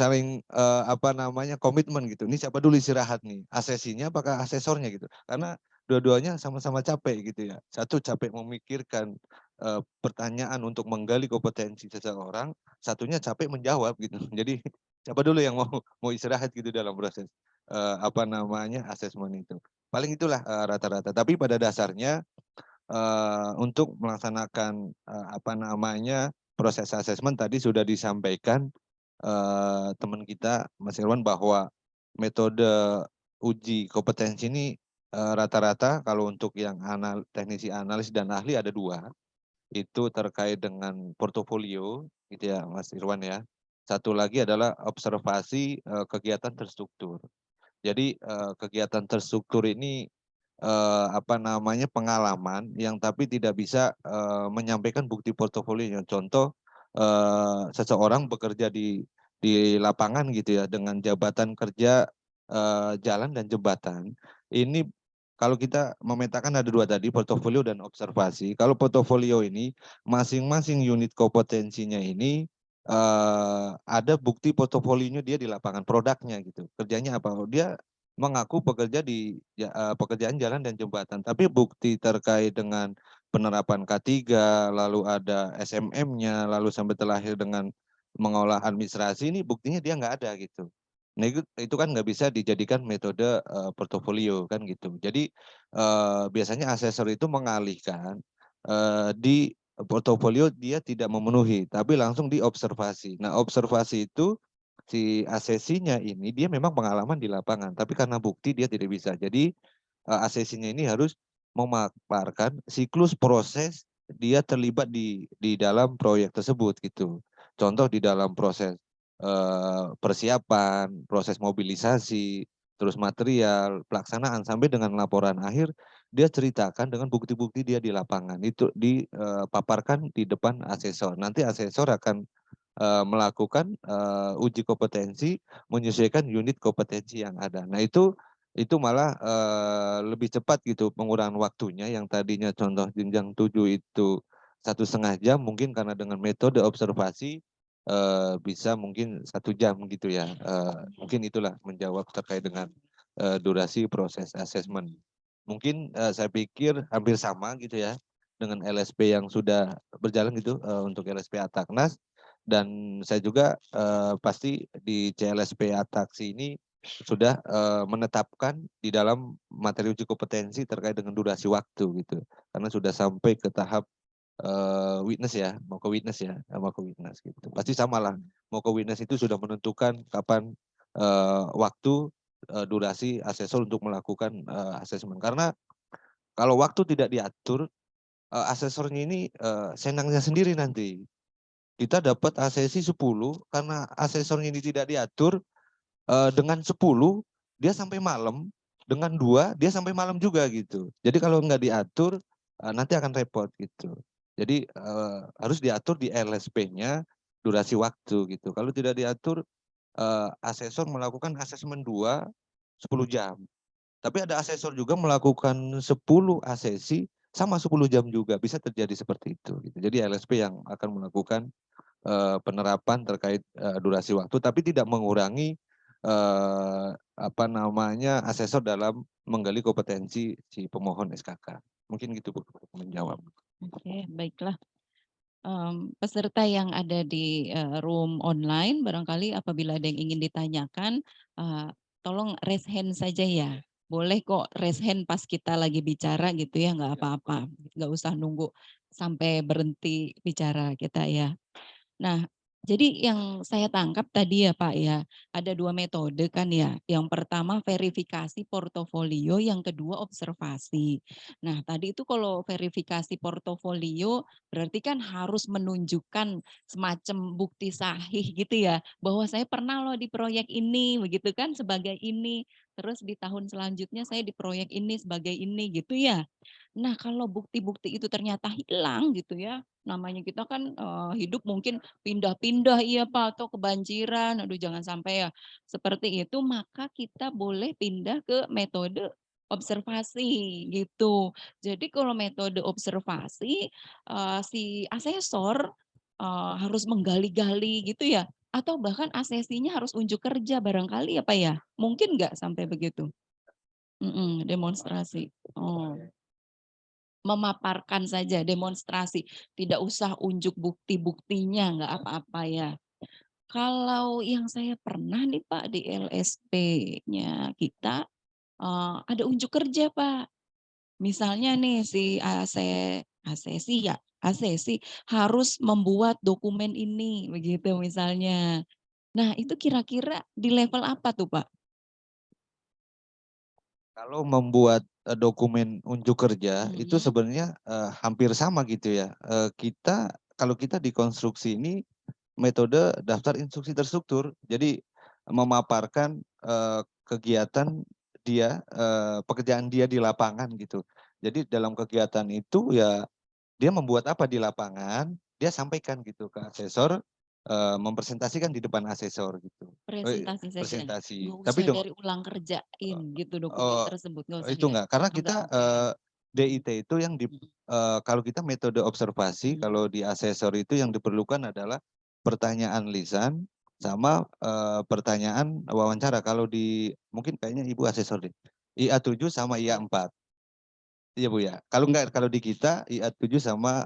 komitmen gitu. Ini siapa dulu istirahat nih? Asesinya apakah asesornya gitu? Karena dua-duanya sama-sama capek gitu ya. Satu capek memikirkan pertanyaan untuk menggali kompetensi seseorang, satunya capek menjawab gitu. Jadi siapa dulu yang mau istirahat gitu dalam proses asesmen itu. Paling itulah rata-rata. Tapi pada dasarnya untuk melaksanakan proses asesmen tadi sudah disampaikan teman kita Mas Irwan bahwa metode uji kompetensi ini rata-rata kalau untuk yang teknisi analis dan ahli ada 2. Itu terkait dengan portofolio gitu ya Mas Irwan ya. Satu lagi adalah observasi kegiatan terstruktur. Jadi kegiatan terstruktur ini pengalaman yang tapi tidak bisa menyampaikan bukti portofolionya. Contoh seseorang bekerja di lapangan gitu ya dengan jabatan kerja jalan dan jembatan. Ini kalau kita memetakan ada 2 tadi, portofolio dan observasi. Kalau portofolio ini masing-masing unit kompetensinya ini ada bukti portofolionya dia di lapangan, produknya gitu. Kerjanya apa? Dia mengaku bekerja di pekerjaan jalan dan jembatan, tapi bukti terkait dengan penerapan K3, lalu ada SMM-nya, lalu sampai terakhir dengan mengolah administrasi, ini buktinya dia nggak ada gitu. Nah itu kan nggak bisa dijadikan metode portofolio kan gitu. Jadi biasanya asesor itu mengalihkan di portofolio dia tidak memenuhi, tapi langsung diobservasi. Nah observasi itu si asesinya ini dia memang pengalaman di lapangan, tapi karena bukti dia tidak bisa. Jadi asesinya ini harus memaparkan siklus proses dia terlibat di dalam proyek tersebut gitu. Contoh di dalam proses persiapan, proses mobilisasi, terus material, pelaksanaan sampai dengan laporan akhir dia ceritakan dengan bukti-bukti dia di lapangan itu dipaparkan di depan asesor. Nanti asesor akan melakukan uji kompetensi menyesuaikan unit kompetensi yang ada. Nah itu malah lebih cepat gitu pengurangan waktunya yang tadinya contoh jenjang 7 itu 1,5 jam, mungkin karena dengan metode observasi bisa mungkin 1 jam gitu ya. Mungkin itulah menjawab terkait dengan durasi proses asesmen. Mungkin saya pikir hampir sama gitu ya dengan LSP yang sudah berjalan gitu untuk LSP Ataknas, dan saya juga pasti di CLSP Ataksi ini sudah menetapkan di dalam materi uji kompetensi terkait dengan durasi waktu gitu, karena sudah sampai ke tahap witness ya, mau ke witness ya, mau ke witness gitu. Pasti sama lah, mau ke witness itu sudah menentukan kapan waktu durasi asesor untuk melakukan asesmen. Karena kalau waktu tidak diatur, asesornya ini senangnya sendiri nanti. Kita dapat ACC 10 karena asesornya ini tidak diatur, dengan 10 dia sampai malam, dengan 2 dia sampai malam juga gitu. Jadi kalau nggak diatur nanti akan repot gitu. Jadi harus diatur di LSP-nya durasi waktu gitu. Kalau tidak diatur, asesor melakukan asesmen 2 10 jam. Tapi ada asesor juga melakukan 10 ACC sama 10 jam juga, bisa terjadi seperti itu gitu. Jadi LSP yang akan melakukan penerapan terkait durasi waktu, tapi tidak mengurangi apa namanya asesor dalam menggali kompetensi si pemohon SKK. Mungkin gitu Bu menjawab. Oke, baiklah. Peserta yang ada di room online, barangkali apabila ada yang ingin ditanyakan, tolong raise hand saja ya. Boleh kok raise hand pas kita lagi bicara gitu ya, nggak apa-apa. Nggak usah nunggu sampai berhenti bicara kita ya. Nah, jadi yang saya tangkap tadi ya Pak ya, ada 2 metode kan ya. Yang pertama verifikasi portofolio, yang kedua observasi. Nah, tadi itu kalau verifikasi portofolio berarti kan harus menunjukkan semacam bukti sahih gitu ya, bahwa saya pernah loh di proyek ini, begitu kan, sebagai ini. Terus di tahun selanjutnya saya di proyek ini sebagai ini gitu ya. Nah, kalau bukti-bukti itu ternyata hilang gitu ya, namanya kita kan hidup mungkin pindah-pindah iya Pak, atau kebanjiran, aduh jangan sampai ya seperti itu, maka kita boleh pindah ke metode observasi gitu. Jadi kalau metode observasi si asesor harus menggali-gali gitu ya, atau bahkan asesinya harus unjuk kerja barangkali ya Pak ya? Mungkin nggak sampai begitu? Demonstrasi. Oh. Memaparkan saja, demonstrasi, tidak usah unjuk bukti-buktinya, nggak apa-apa ya. Kalau yang saya pernah nih Pak di LSP-nya kita, ada unjuk kerja Pak. Misalnya nih si ASESI ya, ASESI harus membuat dokumen ini, begitu misalnya. Nah itu kira-kira di level apa tuh Pak? Kalau membuat dokumen unjuk kerja itu Mhm. sebenarnya hampir sama gitu ya. Kalau kita di konstruksi ini metode daftar instruksi terstruktur. Jadi memaparkan kegiatan dia, pekerjaan dia di lapangan gitu. Jadi dalam kegiatan itu ya dia membuat apa di lapangan, dia sampaikan gitu ke asesor, mempresentasikan di depan asesor gitu. Presentasi saja, Presentasi. nggak Tapi usah dari ulang kerjain gitu dokumen tersebut, nggak usah itu ya? enggak, karena Enggak, kita oke. DIT itu yang kalau kita metode observasi, Mhm. kalau di asesor itu yang diperlukan adalah pertanyaan lisan sama pertanyaan wawancara. Kalau di mungkin kayaknya Ibu asesor deh. IA7 sama IA4. Iya Bu ya. Kalau enggak, kalau di kita IA7 sama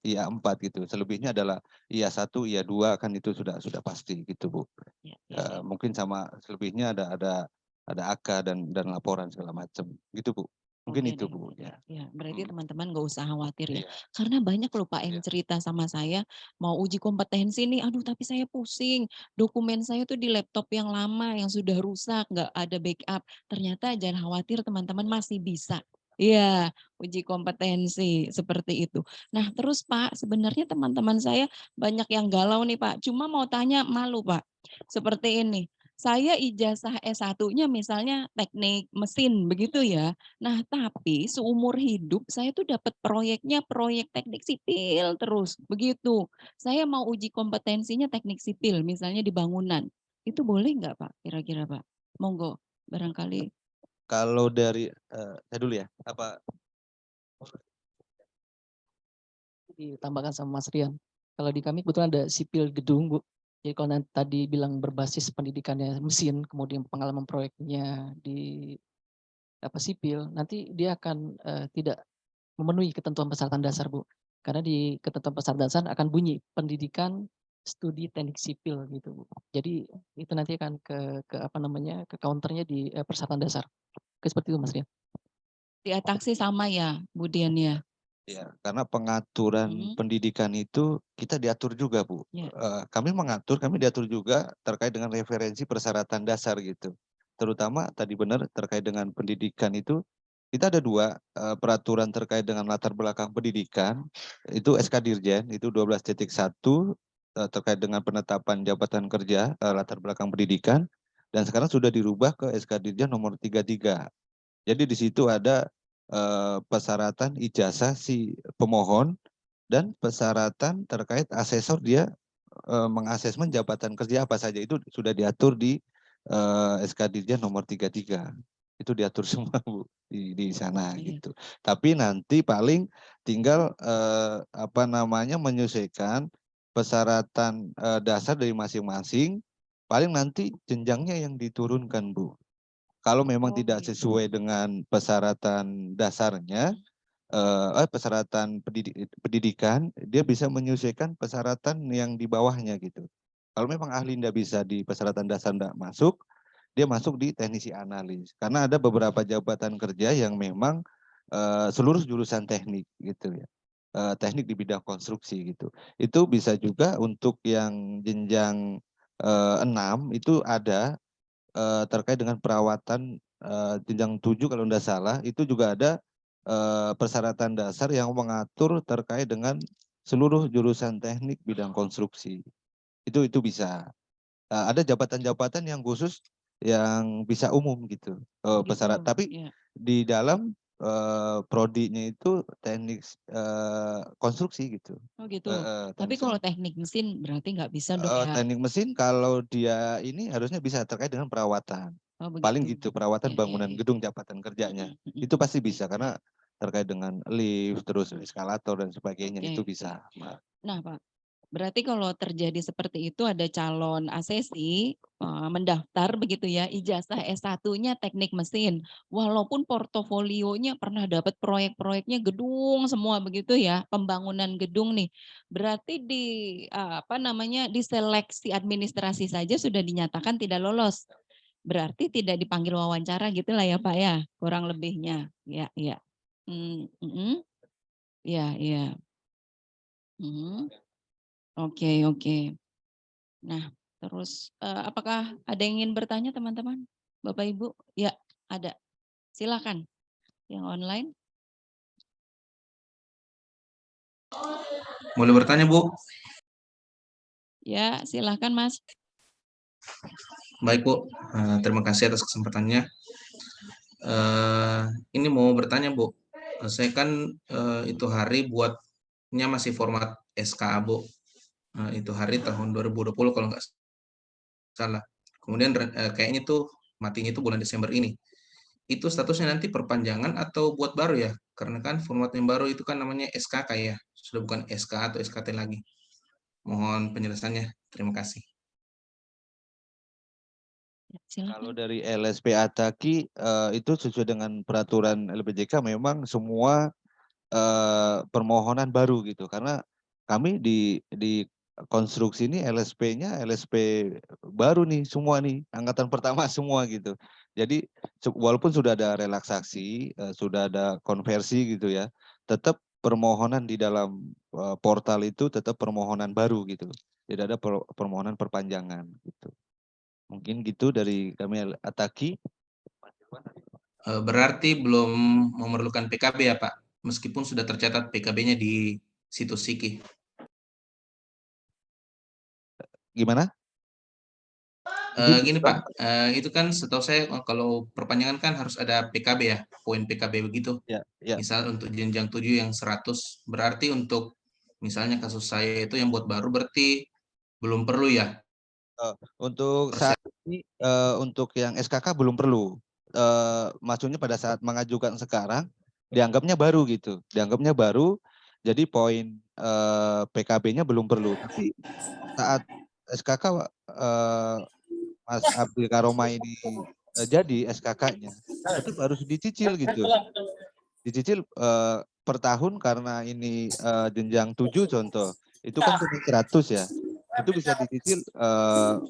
IA4 gitu. Selebihnya adalah IA1, IA2 kan itu sudah pasti gitu Bu. Ya, ya, ya. Mungkin sama selebihnya ada AK dan laporan segala macam gitu Bu. Mungkin Oke itu deh, Bu ya. ya. Berarti teman-teman nggak usah khawatir ya. Iya, Karena banyak loh Pak yang iya. cerita sama saya, mau uji kompetensi nih, aduh tapi saya pusing, dokumen saya tuh di laptop yang lama, yang sudah rusak, nggak ada backup. Ternyata jangan khawatir teman-teman masih bisa. Iya, uji kompetensi seperti itu. Nah terus Pak, sebenarnya teman-teman saya banyak yang galau nih Pak, cuma mau tanya malu Pak. Seperti ini, saya ijazah S1-nya misalnya teknik mesin begitu ya. Nah, tapi seumur hidup saya tuh dapat proyeknya proyek teknik sipil terus, begitu. Saya mau uji kompetensinya teknik sipil, misalnya di bangunan. Itu boleh nggak Pak, kira-kira Pak? Monggo, barangkali. Kalau dari saya dulu ya, apa ditambahkan sama Mas Rian. Kalau di kami kebetulan ada sipil gedung, Bu. Jadi kalau nanti tadi bilang berbasis pendidikannya mesin, kemudian pengalaman proyeknya di sipil, nanti dia akan tidak memenuhi ketentuan persyaratan dasar, Bu. Karena di ketentuan persyaratan dasar akan bunyi pendidikan studi teknik sipil gitu, Bu. Jadi itu nanti akan ke ke counternya di persyaratan dasar. Seperti itu, Mas Rian. Di Ataksi sama ya, Bu Dian ya? Ya, karena pengaturan pendidikan itu kita diatur juga, Bu. Ya. Kami diatur juga terkait dengan referensi persyaratan dasar gitu. Terutama tadi benar terkait dengan pendidikan itu, kita ada 2 peraturan terkait dengan latar belakang pendidikan, itu SK Dirjen, itu 12.1 terkait dengan penetapan jabatan kerja latar belakang pendidikan, dan sekarang sudah dirubah ke SK Dirjen nomor 33. Jadi di situ ada persyaratan ijazah si pemohon dan persyaratan terkait asesor dia mengasesmen jabatan kerja apa saja, itu sudah diatur di SK Dirjen nomor 33. Itu diatur semua, Bu, di sana gitu. Tapi nanti paling tinggal menyesuaikan persyaratan dasar dari masing-masing, paling nanti jenjangnya yang diturunkan, Bu. Kalau memang tidak sesuai dengan persyaratan dasarnya, persyaratan pendidikan, dia bisa menyesuaikan persyaratan yang di bawahnya gitu. Kalau memang ahli tidak bisa di persyaratan dasar tidak masuk, dia masuk di teknisi analis. Karena ada beberapa jabatan kerja yang memang seluruh jurusan teknik gitu ya. Teknik di bidang konstruksi gitu. Itu bisa juga untuk yang jenjang 6 itu ada terkait dengan perawatan jenjang 7 kalau tidak salah, itu juga ada persyaratan dasar yang mengatur terkait dengan seluruh jurusan teknik bidang konstruksi. Itu bisa. Ada jabatan-jabatan yang khusus yang bisa umum gitu. Persyarat. Tapi di dalam prodinya itu teknik konstruksi gitu. Oh gitu. Tapi kalau teknik mesin berarti nggak bisa dong ya? Teknik mesin kalau dia ini harusnya bisa terkait dengan perawatan. Oh, Paling begitu. gitu, perawatan Ya, bangunan ya, ya. gedung jabatan kerjanya. Itu pasti bisa karena terkait dengan lift, terus eskalator dan sebagainya, Oke. itu bisa. Nah, Pak, berarti kalau terjadi seperti itu ada calon asesi mendaftar begitu ya, ijazah S1-nya teknik mesin, walaupun portofolionya pernah dapat proyek-proyeknya gedung semua begitu ya, pembangunan gedung nih. Berarti diseleksi administrasi saja sudah dinyatakan tidak lolos. Berarti tidak dipanggil wawancara gitulah ya, Pak ya, kurang lebihnya. Ya, ya. Ya, ya. Oke, oke. Nah, terus apakah ada yang ingin bertanya teman-teman? Bapak Ibu? Ya, ada. Silakan. Yang online. Boleh bertanya, Bu? Ya, silakan Mas. Baik, Bu. Terima kasih atas kesempatannya. Ini mau bertanya, Bu. Saya kan itu hari buatnya masih format SKA, Bu. Itu hari tahun 2020 kalau nggak salah. Kemudian kayaknya tuh matinya itu bulan Desember ini. Itu statusnya nanti perpanjangan atau buat baru ya? Karena kan format yang baru itu kan namanya SKK ya. Sudah bukan SKA atau SKT lagi. Mohon penjelasannya. Terima kasih. Kalau dari LSP Ataki itu sesuai dengan peraturan LPJK memang semua permohonan baru gitu, karena kami di konstruksi ini LSP-nya LSP baru nih semua nih, angkatan pertama semua gitu. Jadi walaupun sudah ada relaksasi, sudah ada konversi gitu ya, tetap permohonan di dalam portal itu tetap permohonan baru gitu. Tidak ada permohonan perpanjangan gitu. Mungkin gitu dari kami Ataki. Berarti belum memerlukan PKB ya, Pak? Meskipun sudah tercatat PKB-nya di situs Siki. Gimana? Gini Pak, itu kan setahu saya kalau perpanjangan kan harus ada PKB ya, poin PKB begitu. Ya, ya. Misal untuk jenjang 7 yang 100, berarti untuk misalnya kasus saya itu yang buat baru berarti belum perlu ya? Untuk saat ini untuk yang SKK belum perlu. Maksudnya pada saat mengajukan sekarang dianggapnya baru gitu. Dianggapnya baru Jadi poin PKB-nya belum perlu. Tapi saat SKK Mas Abdul Karoma ini jadi SKK-nya, tetap harus dicicil gitu. Dicicil per tahun karena ini jenjang 7 contoh, itu kan cuma 100 ya. Itu bisa dicicil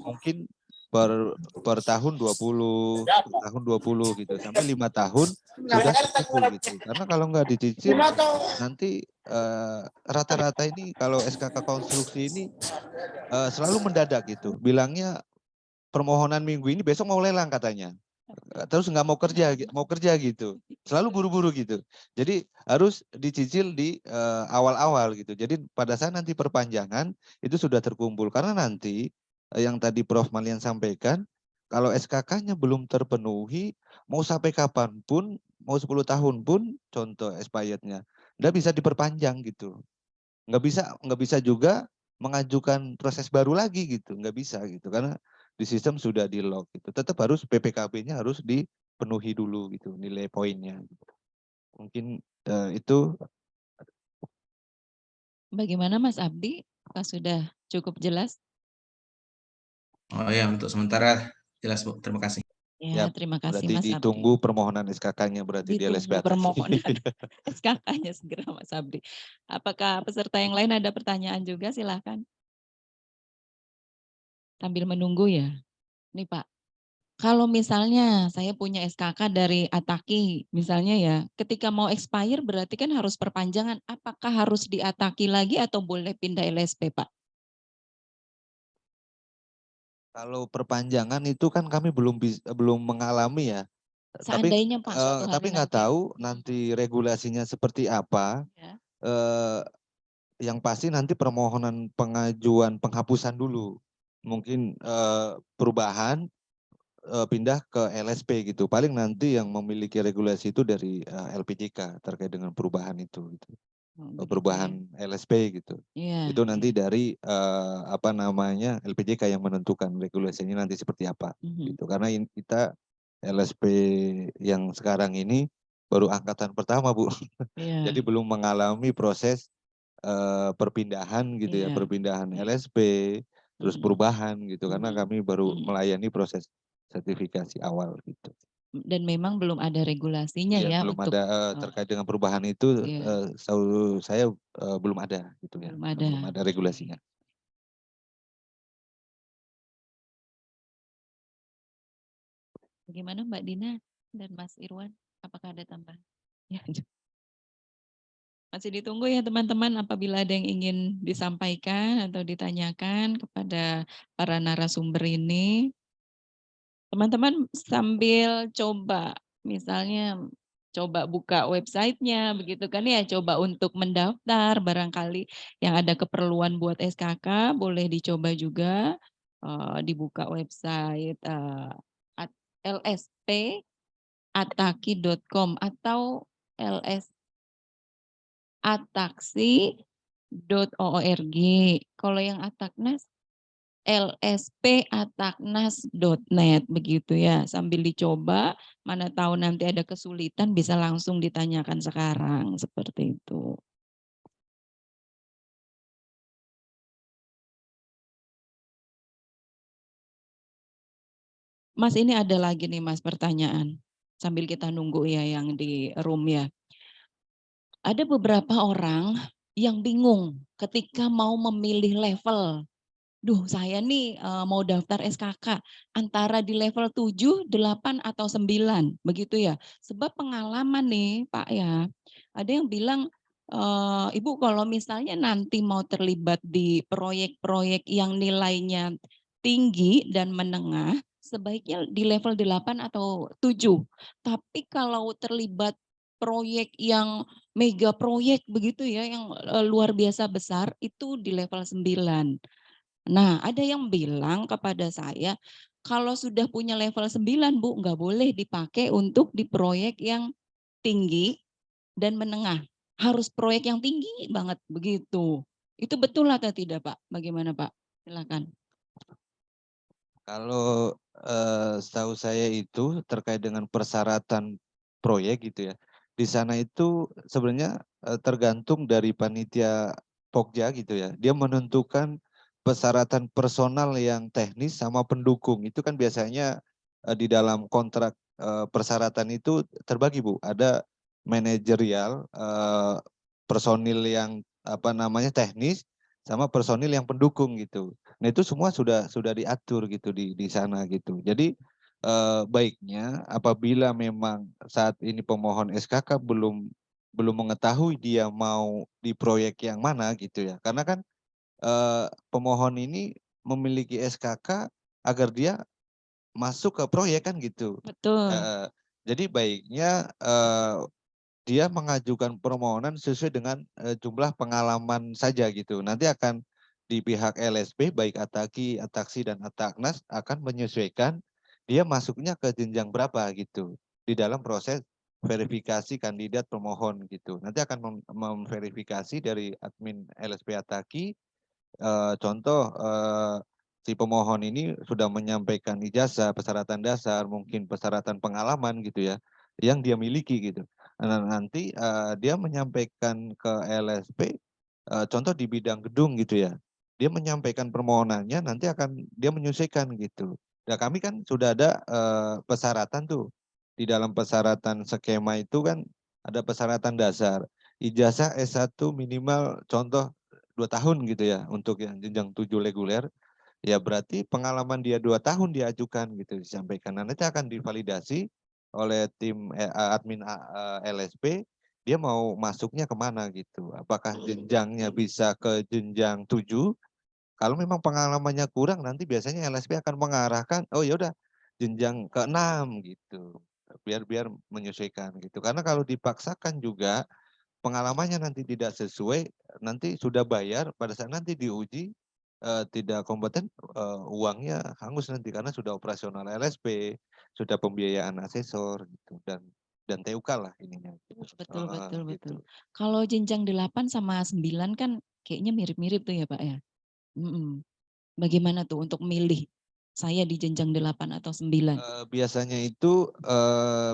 mungkin per tahun 20, per tahun 20 gitu, sampai 5 tahun sudah terkumpul gitu. Karena kalau nggak dicicil nanti rata-rata ini kalau SKK konstruksi ini selalu mendadak gitu. Bilangnya permohonan minggu ini besok mau lelang katanya. Terus nggak mau kerja gitu, selalu buru-buru gitu. Jadi harus dicicil di awal-awal gitu. Jadi pada saat nanti perpanjangan itu sudah terkumpul, karena nanti yang tadi Prof Malian sampaikan, kalau SKK-nya belum terpenuhi, mau sampai kapanpun, mau 10 tahun pun, contoh expirednya, nggak bisa diperpanjang gitu. Nggak bisa juga mengajukan proses baru lagi gitu, nggak bisa gitu, karena di sistem sudah di lock gitu. Tetap harus PPKB-nya harus dipenuhi dulu gitu, nilai poinnya. Mungkin itu. Bagaimana Mas Abdi? Apa sudah cukup jelas? Oh ya, untuk sementara jelas Bu, terima kasih. Ya, Ya, terima kasih berarti Mas Abdi. ditunggu permohonan SKK-nya berarti di LSP Ditunggu atas. permohonan SKK-nya segera Mas Abdi. Apakah peserta yang lain ada pertanyaan juga? Silahkan. Sambil menunggu ya. Nih Pak, kalau misalnya saya punya SKK dari Ataki, misalnya ya, ketika mau expire berarti kan harus perpanjangan. Apakah harus di Ataki lagi atau boleh pindah LSP Pak? Kalau perpanjangan itu kan kami belum mengalami ya. Seandainya Pak suatu Tapi hari nggak nanti. tahu nanti regulasinya seperti apa. Ya. Yang pasti nanti permohonan pengajuan penghapusan dulu. Mungkin perubahan pindah ke LSP gitu. Paling nanti yang memiliki regulasi itu dari LPJK terkait dengan perubahan itu gitu. Begitu Perubahan ya. LSP gitu. Iya, Itu nanti iya. dari LPJK yang menentukan regulasinya nanti seperti apa gitu. Karena kita LSP yang sekarang ini baru angkatan pertama Bu. Iya. Jadi belum mengalami proses perpindahan gitu ya, Iya. perpindahan Iya. LSP, terus perubahan gitu, karena kami baru melayani proses sertifikasi awal gitu. Dan memang belum ada regulasinya Ya, ya belum untuk ada terkait dengan perubahan itu, iya. setahu saya belum ada gitu ya, Belum ada. belum ada regulasinya. Bagaimana Mbak Dina dan Mas Irwan? Apakah ada tambahan? Ya, masih ditunggu ya teman-teman, apabila ada yang ingin disampaikan atau ditanyakan kepada para narasumber ini. Teman-teman sambil coba, misalnya coba buka websitenya begitu kan ya, coba untuk mendaftar, barangkali yang ada keperluan buat SKK boleh dicoba juga dibuka website lspataki.com atau lsataksi.org. Kalau yang Ataknas lspataknas.net begitu ya, sambil dicoba, mana tahu nanti ada kesulitan bisa langsung ditanyakan sekarang seperti itu. Mas, ini ada lagi nih Mas pertanyaan sambil kita nunggu ya yang di room ya. Ada beberapa orang yang bingung ketika mau memilih level. Duh, saya nih mau daftar SKK antara di level 7, 8 atau 9 begitu ya. Sebab pengalaman nih Pak ya. Ada yang bilang Ibu kalau misalnya nanti mau terlibat di proyek-proyek yang nilainya tinggi dan menengah, sebaiknya di level 8 atau 7. Tapi kalau terlibat proyek yang mega proyek begitu ya, yang luar biasa besar, itu di level 9. Nah, ada yang bilang kepada saya, kalau sudah punya level 9 Bu, nggak boleh dipakai untuk di proyek yang tinggi dan menengah. Harus proyek yang tinggi banget, begitu. Itu betul atau tidak Pak? Bagaimana Pak? Silakan. Kalau setahu saya itu terkait dengan persyaratan proyek gitu ya, di sana itu sebenarnya tergantung dari panitia Pokja gitu ya. Dia menentukan persyaratan personal yang teknis sama pendukung. Itu kan biasanya di dalam kontrak persyaratan itu terbagi, Bu. Ada manajerial, personil yang apa namanya teknis, sama personil yang pendukung gitu. Nah itu semua sudah diatur gitu di sana gitu. Jadi baiknya apabila memang saat ini pemohon SKK belum mengetahui dia mau di proyek yang mana gitu ya. Karena kan pemohon ini memiliki SKK agar dia masuk ke proyek kan gitu. Betul. Jadi baiknya dia mengajukan permohonan sesuai dengan jumlah pengalaman saja gitu. Nanti akan di pihak LSP baik Ataki, Ataksi dan Ataknas akan menyesuaikan dia masuknya ke jenjang berapa gitu di dalam proses verifikasi kandidat pemohon gitu. Nanti akan memverifikasi dari admin LSP Ataki, contoh si pemohon ini sudah menyampaikan ijazah, persyaratan dasar, mungkin persyaratan pengalaman gitu ya, yang dia miliki gitu. Nah, nanti dia menyampaikan ke LSP, contoh di bidang gedung gitu ya, dia menyampaikan permohonannya, nanti akan dia menyesuaikan gitu. Nah kami kan sudah ada persyaratan tuh, di dalam persyaratan skema itu kan ada persyaratan dasar, ijazah S1 minimal contoh 2 tahun gitu ya, untuk yang jenjang 7 reguler, ya berarti pengalaman dia 2 tahun diajukan gitu, disampaikan. Nah, nanti akan divalidasi oleh tim admin LSP, dia mau masuknya kemana gitu. Apakah jenjangnya bisa ke jenjang 7, kalau memang pengalamannya kurang nanti biasanya LSP akan mengarahkan, oh ya udah jenjang ke-6 gitu. Biar biar menyesuaikan gitu. Karena kalau dipaksakan juga pengalamannya nanti tidak sesuai, nanti sudah bayar, pada saat nanti diuji tidak kompeten, uangnya hangus nanti karena sudah operasional LSP, sudah pembiayaan asesor gitu dan TUK lah ininya. Betul, betul, Gitu. betul. Kalau jenjang 8 sama 9 kan kayaknya mirip-mirip tuh ya Pak ya? Bagaimana tuh untuk milih saya di jenjang 8 atau 9? Biasanya itu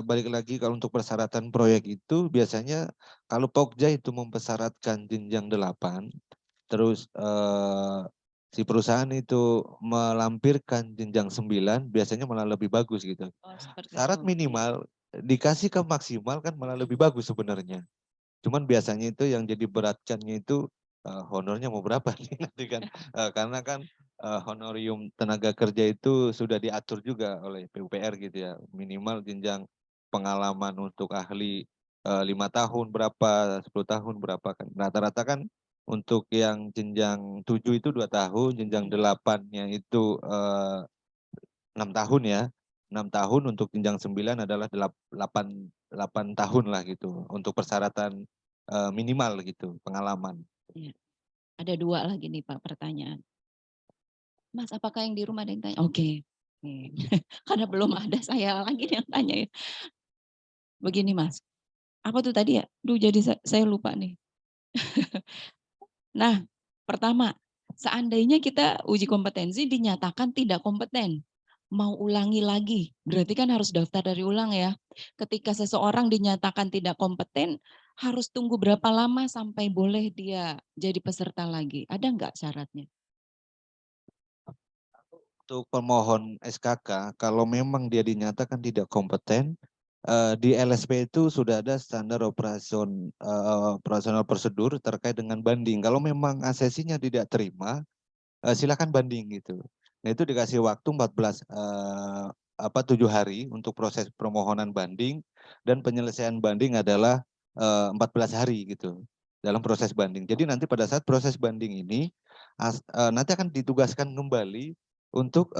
balik lagi kalau untuk persyaratan proyek itu biasanya kalau Pokja itu mempersyaratkan jenjang 8, terus si perusahaan itu melampirkan jenjang 9, biasanya malah lebih bagus gitu. Oh, seperti Syarat itu. minimal dikasih ke maksimal kan malah lebih bagus sebenarnya. Cuman biasanya itu yang jadi beratkannya itu honornya mau berapa nih nanti kan. Karena kan honorium tenaga kerja itu sudah diatur juga oleh PUPR gitu ya. Minimal jenjang pengalaman untuk ahli 5 tahun berapa, 10 tahun berapa kan. Rata-rata kan untuk yang jenjang 7 itu 2 tahun, jenjang 8-nya itu 6 tahun ya. 6 tahun, untuk jenjang 9 adalah 8 tahun lah gitu. Untuk persyaratan minimal gitu, pengalaman. Iya. Ada 2 lagi nih Pak pertanyaan. Mas, apakah yang di rumah ada yang tanya? Oke. Karena belum ada saya lagi yang tanya ya. Begini Mas, apa tuh tadi ya? Duh jadi saya lupa nih. Nah, pertama, seandainya kita uji kompetensi dinyatakan tidak kompeten, mau ulangi lagi, berarti kan harus daftar dari ulang ya. Ketika seseorang dinyatakan tidak kompeten, harus tunggu berapa lama sampai boleh dia jadi peserta lagi? Ada nggak syaratnya? Untuk pemohon SKK, kalau memang dia dinyatakan tidak kompeten, di LSP itu sudah ada standar operasional prosedur terkait dengan banding. Kalau memang asesinya tidak terima, silakan banding gitu. Nah itu dikasih waktu 7 hari untuk proses permohonan banding, dan penyelesaian banding adalah 14 hari gitu dalam proses banding. Jadi nanti pada saat proses banding ini nanti akan ditugaskan kembali untuk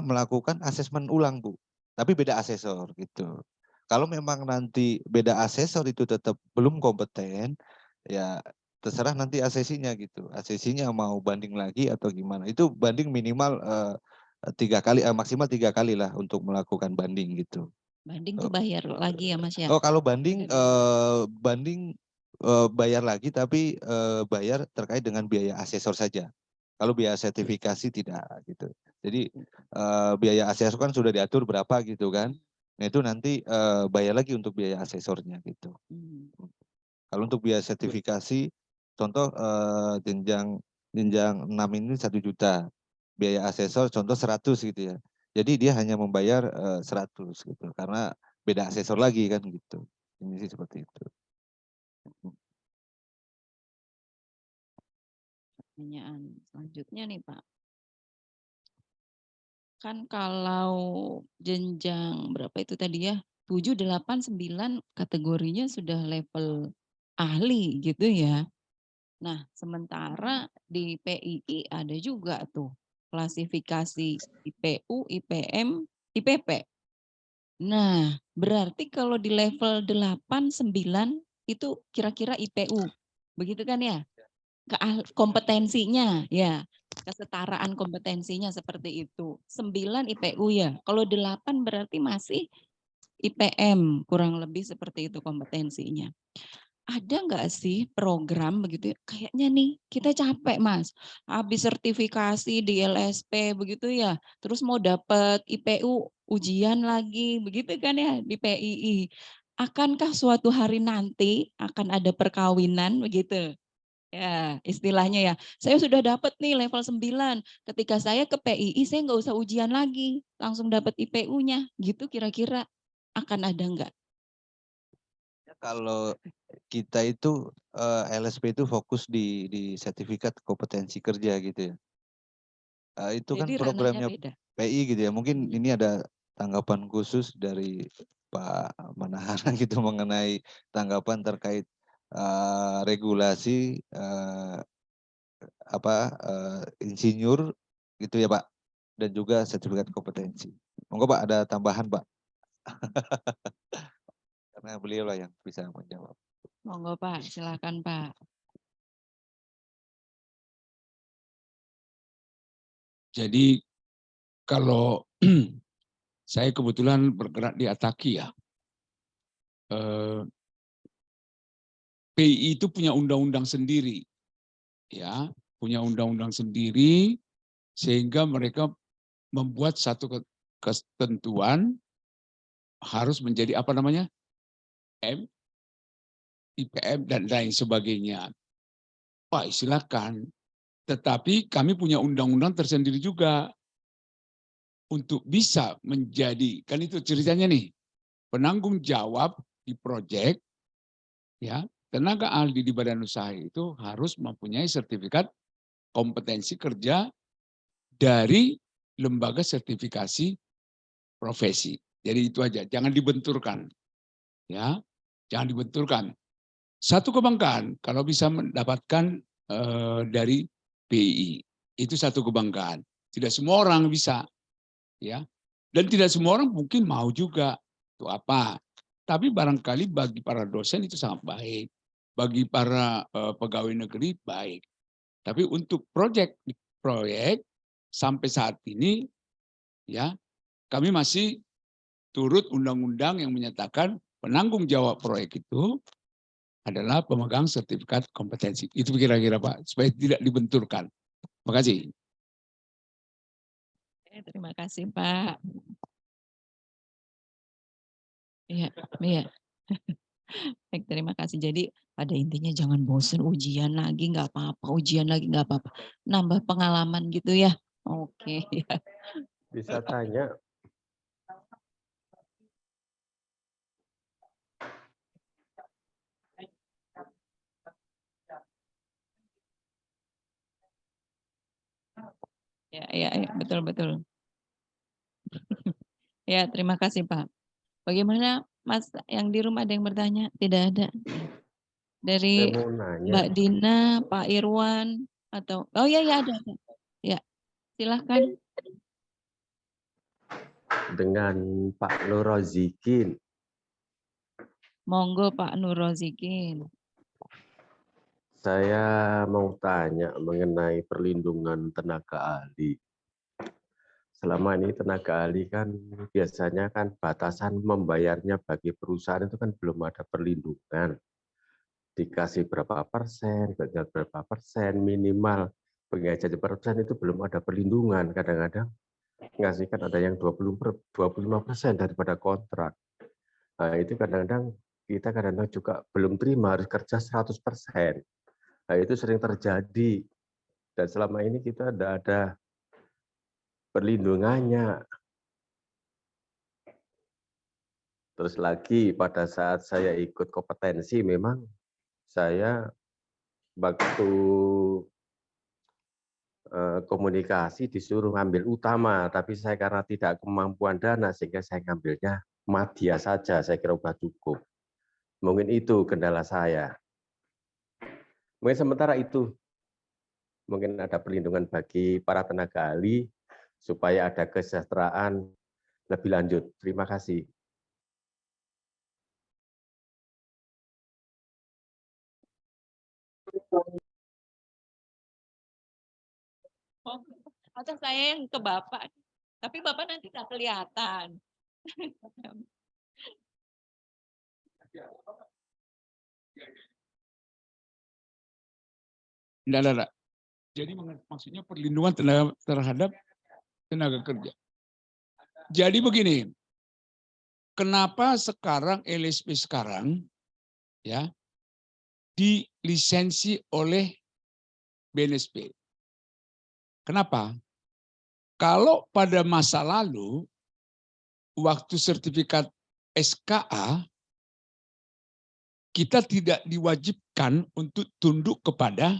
melakukan asesmen ulang Bu, tapi beda asesor gitu. Kalau memang nanti beda asesor itu tetap belum kompeten, ya terserah nanti asesinya gitu. Asesinya mau banding lagi atau gimana. Itu banding minimal 3 kali, maksimal 3 kali lah untuk melakukan banding gitu. Banding tuh bayar lagi ya Mas ya? Oh kalau banding bayar lagi, tapi bayar terkait dengan biaya asesor saja. Kalau biaya sertifikasi tidak gitu. Jadi biaya asesor kan sudah diatur berapa gitu kan. Nah itu nanti bayar lagi untuk biaya asesornya gitu. Kalau untuk biaya sertifikasi, contoh jenjang 6 ini 1 juta, biaya asesor contoh 100 gitu ya. Jadi dia hanya membayar 100 gitu, karena beda asesor lagi kan gitu. Ini sih seperti itu. Pertanyaan selanjutnya nih Pak. Kan kalau jenjang berapa itu tadi ya, 7, 8, 9 kategorinya sudah level ahli gitu ya. Nah, sementara di PII ada juga tuh klasifikasi IPU, IPM, IPP. Nah, berarti kalau di level 8, 9 itu kira-kira IPU. Begitu kan ya? Kompetensinya ya, kesetaraan kompetensinya seperti itu. 9 IPU ya. Kalau 8 berarti masih IPM, kurang lebih seperti itu kompetensinya. Ada nggak sih program begitu ya, kayaknya nih kita capek Mas, habis sertifikasi di LSP begitu ya, terus mau dapat IPU ujian lagi begitu kan ya di PII. Akankah suatu hari nanti akan ada perkawinan begitu? Ya, istilahnya ya. Saya sudah dapat nih level 9. Ketika saya ke PII saya nggak usah ujian lagi, langsung dapat IPU-nya. Gitu kira-kira akan ada nggak? Kalau kita itu LSP itu fokus di sertifikat kompetensi kerja gitu ya. Itu kan Jadi ranahnya programnya beda. PI gitu ya. Mungkin ini ada tanggapan khusus dari Pak Manahara gitu mengenai tanggapan terkait regulasi insinyur gitu ya Pak, dan juga sertifikat kompetensi. Monggo Pak, ada tambahan Pak? Karena beliau lah yang bisa menjawab. Monggo Pak, silakan Pak. Jadi kalau saya kebetulan bergerak di Ataki ya. PI itu punya undang-undang sendiri, ya, punya undang-undang sendiri, sehingga mereka membuat satu ketentuan harus menjadi apa namanya IPM dan lain sebagainya. Wah, silakan. Tetapi kami punya undang-undang tersendiri juga untuk bisa menjadi, kan itu ceritanya nih, penanggung jawab di proyek, ya, tenaga ahli di badan usaha itu harus mempunyai sertifikat kompetensi kerja dari lembaga sertifikasi profesi. Jadi itu aja, jangan dibenturkan, ya, jangan dibenturkan. Satu kebanggaan kalau bisa mendapatkan dari BI, itu satu kebanggaan. Tidak semua orang bisa, ya, dan tidak semua orang mungkin mau juga. Itu apa? Tapi barangkali bagi para dosen itu sangat baik, bagi para pegawai negeri baik. Tapi untuk proyek sampai saat ini, ya, kami masih turut undang-undang yang menyatakan penanggung jawab proyek itu adalah pemegang sertifikat kompetensi. Itu kira-kira Pak, supaya tidak dibenturkan. Terima kasih. Terima kasih Pak. Iya, iya. Baik, terima kasih. Jadi pada intinya jangan bosen ujian lagi, nggak apa-apa, ujian lagi nggak apa-apa. Nambah pengalaman gitu ya. Oke, ya. Bisa tanya, Ya, ya, ya, betul, betul. Ya, terima kasih Pak. Bagaimana Mas yang di rumah ada yang bertanya? Tidak ada. saya Dari mau nanya Mbak Dina, Pak Irwan, atau oh ya ya ada. Ya, silahkan. dengan Pak Nur Rozikin. Monggo Pak Nur Rozikin. Saya mau tanya mengenai perlindungan tenaga ahli. Selama ini tenaga ahli kan biasanya kan batasan membayarnya bagi perusahaan itu kan belum ada perlindungan. Dikasih berapa persen, berapa persen, minimal penggajian persen itu belum ada perlindungan. Kadang-kadang ngasihkan ada yang 25% daripada kontrak. Nah, itu kadang-kadang kita kadang-kadang juga belum terima harus kerja 100%. Nah, itu sering terjadi. Dan selama ini kita tidak ada perlindungannya. Terus lagi pada saat saya ikut kompetensi memang saya waktu komunikasi disuruh ngambil utama, tapi saya karena tidak kemampuan dana sehingga saya ngambilnya madya saja, saya kira sudah cukup. Mungkin itu kendala saya. Mungkin sementara itu, mungkin ada perlindungan bagi para tenaga ahli supaya ada kesejahteraan lebih lanjut. Terima kasih. Oh, masa saya yang ke Bapak, tapi Bapak nanti nggak kelihatan. Tidak. Jadi maksudnya perlindungan terhadap tenaga kerja. Jadi begini, kenapa sekarang LSP sekarang ya dilisensi oleh BNSP? Kenapa? Kalau pada masa lalu waktu sertifikat SKA kita tidak diwajibkan untuk tunduk kepada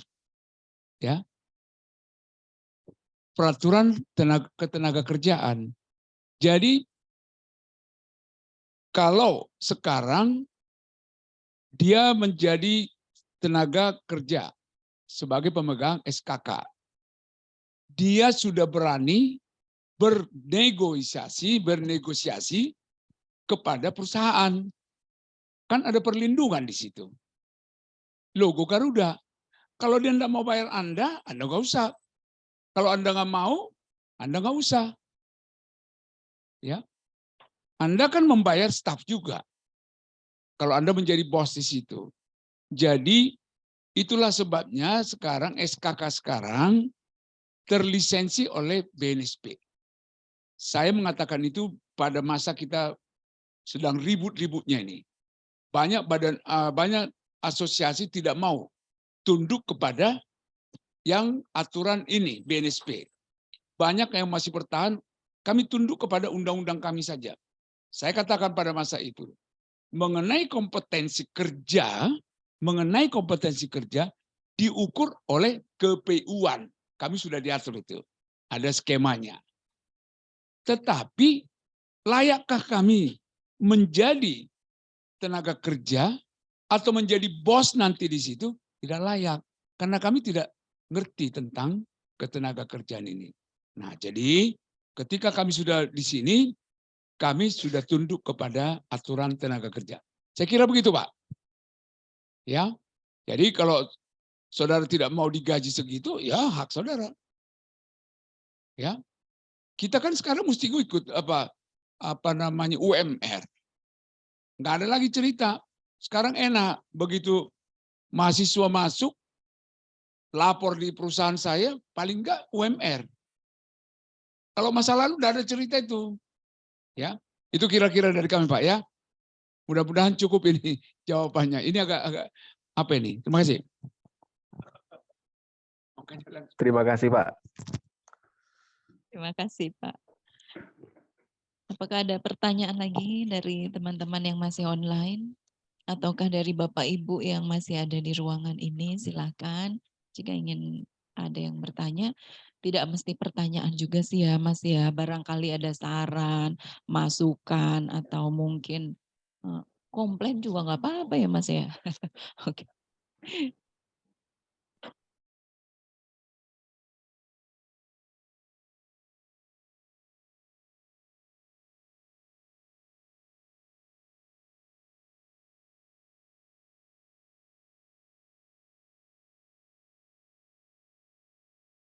ya peraturan ketenaga kerjaan. Jadi kalau sekarang dia menjadi tenaga kerja sebagai pemegang SKK, dia sudah berani bernegosiasi kepada perusahaan. Kan ada perlindungan di situ. Logo Garuda. Kalau dia tidak mau bayar Anda nggak usah. Kalau Anda nggak mau, Anda nggak usah. Ya, Anda kan membayar staf juga. Kalau Anda menjadi bos di situ. Jadi itulah sebabnya sekarang SKK sekarang terlisensi oleh BNSP. Saya mengatakan itu pada masa kita sedang ribut-ributnya ini. Banyak asosiasi tidak mau tunduk kepada yang aturan ini BNSP. Banyak yang masih bertahan, kami tunduk kepada undang-undang kami saja. Saya katakan pada masa itu, mengenai kompetensi kerja diukur oleh KPU-an. Kami sudah diatur itu. Ada skemanya. Tetapi layakkah kami menjadi tenaga kerja atau menjadi bos nanti di situ? Tidak layak. Karena kami tidak ngerti tentang ketenaga kerjaan ini. Nah, jadi ketika kami sudah di sini, kami sudah tunduk kepada aturan tenaga kerja. Saya kira begitu, Pak. Ya. Jadi kalau saudara tidak mau digaji segitu, ya hak saudara. Ya. Kita kan sekarang mesti ikut UMR. Nggak ada lagi cerita. Sekarang enak, begitu mahasiswa masuk, lapor di perusahaan saya, paling enggak UMR. Kalau masa lalu udah ada cerita itu. Ya, itu kira-kira dari kami, Pak, ya. Mudah-mudahan cukup ini jawabannya. Ini agak apa ini? Terima kasih. Terima kasih, Pak. Terima kasih, Pak. Apakah ada pertanyaan lagi dari teman-teman yang masih online? Ataukah dari Bapak Ibu yang masih ada di ruangan ini? Silakan. Jika ingin ada yang bertanya, tidak mesti pertanyaan juga sih ya Mas ya. Barangkali ada saran, masukan, atau mungkin komplain juga nggak apa-apa ya Mas ya. Oke.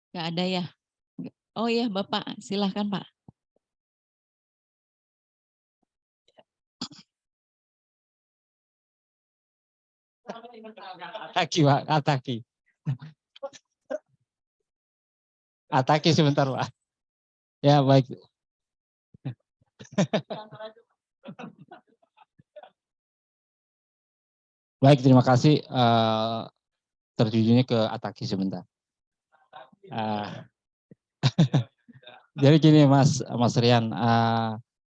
Nggak ada ya? Oh iya Bapak, silahkan Pak. Ataki, Pak. Ataki sebentar, Pak. Ya, baik. Baik, terima kasih. Terjunnya ke Ataki sebentar. Jadi gini Mas Rian,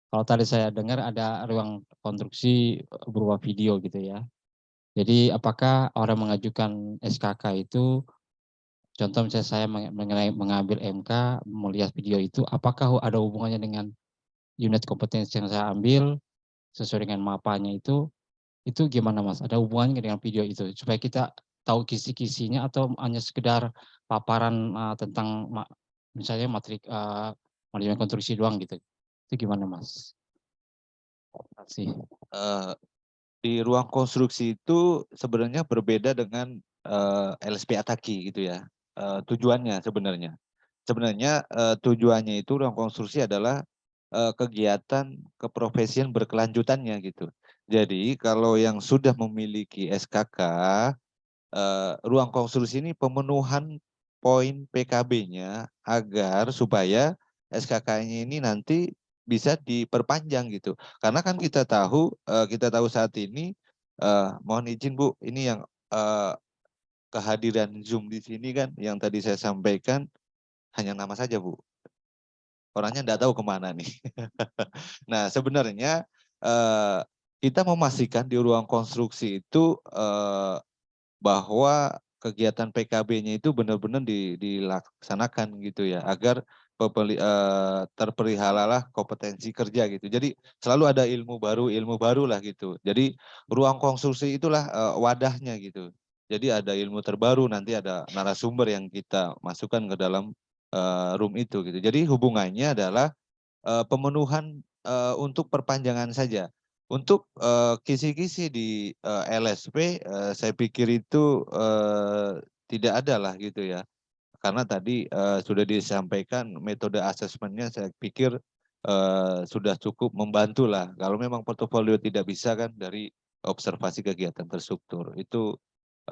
kalau tadi saya dengar ada ruang konstruksi berupa video gitu ya. Jadi apakah orang mengajukan SKK itu, contoh misalnya saya mengambil MK, melihat video itu, apakah ada hubungannya dengan unit kompetensi yang saya ambil, sesuai dengan mapanya itu gimana Mas? Ada hubungannya dengan video itu? Supaya kita tahu kisi-kisinya atau hanya sekedar paparan tentang misalnya materi manajemen konstruksi doang gitu. Itu gimana Mas? Terima kasih. Di ruang konstruksi itu sebenarnya berbeda dengan LSP Ataki gitu ya. Tujuannya sebenarnya. Tujuannya itu ruang konstruksi adalah kegiatan keprofesian berkelanjutannya gitu. Jadi kalau yang sudah memiliki SKK, ruang konstruksi ini pemenuhan poin PKB-nya agar supaya SKK-nya ini nanti bisa diperpanjang gitu. Karena kan kita tahu saat ini, mohon izin Bu, ini yang kehadiran Zoom di sini kan yang tadi saya sampaikan hanya nama saja Bu. Orangnya enggak tahu kemana nih. Nah sebenarnya kita memastikan di ruang konstruksi itu bahwa kegiatan PKB-nya itu benar-benar dilaksanakan gitu ya, agar terperihalalah kompetensi kerja gitu. Jadi selalu ada ilmu baru lah gitu. Jadi ruang konstruksi itulah wadahnya gitu. Jadi ada ilmu terbaru, nanti ada narasumber yang kita masukkan ke dalam room itu gitu. Jadi hubungannya adalah pemenuhan untuk perpanjangan saja. Untuk kisi-kisi di LSP, saya pikir itu tidak ada lah gitu ya. Karena tadi sudah disampaikan metode asesmennya, saya pikir sudah cukup membantu lah. Kalau memang portofolio tidak bisa kan dari observasi kegiatan terstruktur. Itu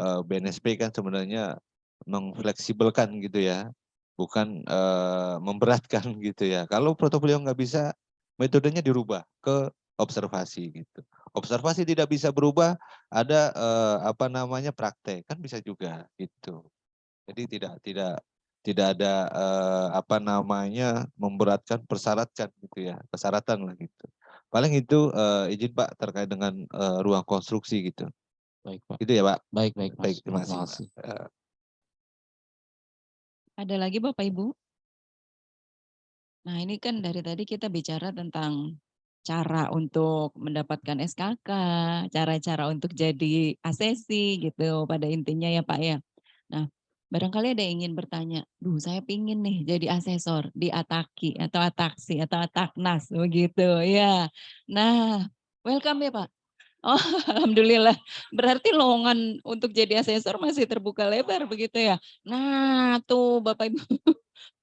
BNSP kan sebenarnya mengfleksibelkan gitu ya. Bukan memberatkan gitu ya. Kalau portofolio nggak bisa, metodenya dirubah ke observasi gitu. Observasi tidak bisa berubah, ada praktek kan bisa juga gitu. Jadi tidak ada memberatkan, persyaratkan gitu ya, persyaratan lah gitu. Paling itu izin Pak terkait dengan ruang konstruksi gitu. Baik Pak. Itu ya Pak. Baik Mas. Baik, terima Terima kasih. kasih. Ada lagi Bapak Ibu? Nah ini kan dari tadi kita bicara tentang cara untuk mendapatkan SKK, cara-cara untuk jadi asesi gitu pada intinya ya Pak ya. Nah barangkali ada yang ingin bertanya, saya pingin nih jadi asesor di Ataki atau Ataksi atau Ataknas begitu ya. Nah welcome ya Pak. Oh alhamdulillah, berarti lowongan untuk jadi asesor masih terbuka lebar begitu ya. Nah tuh Bapak Ibu.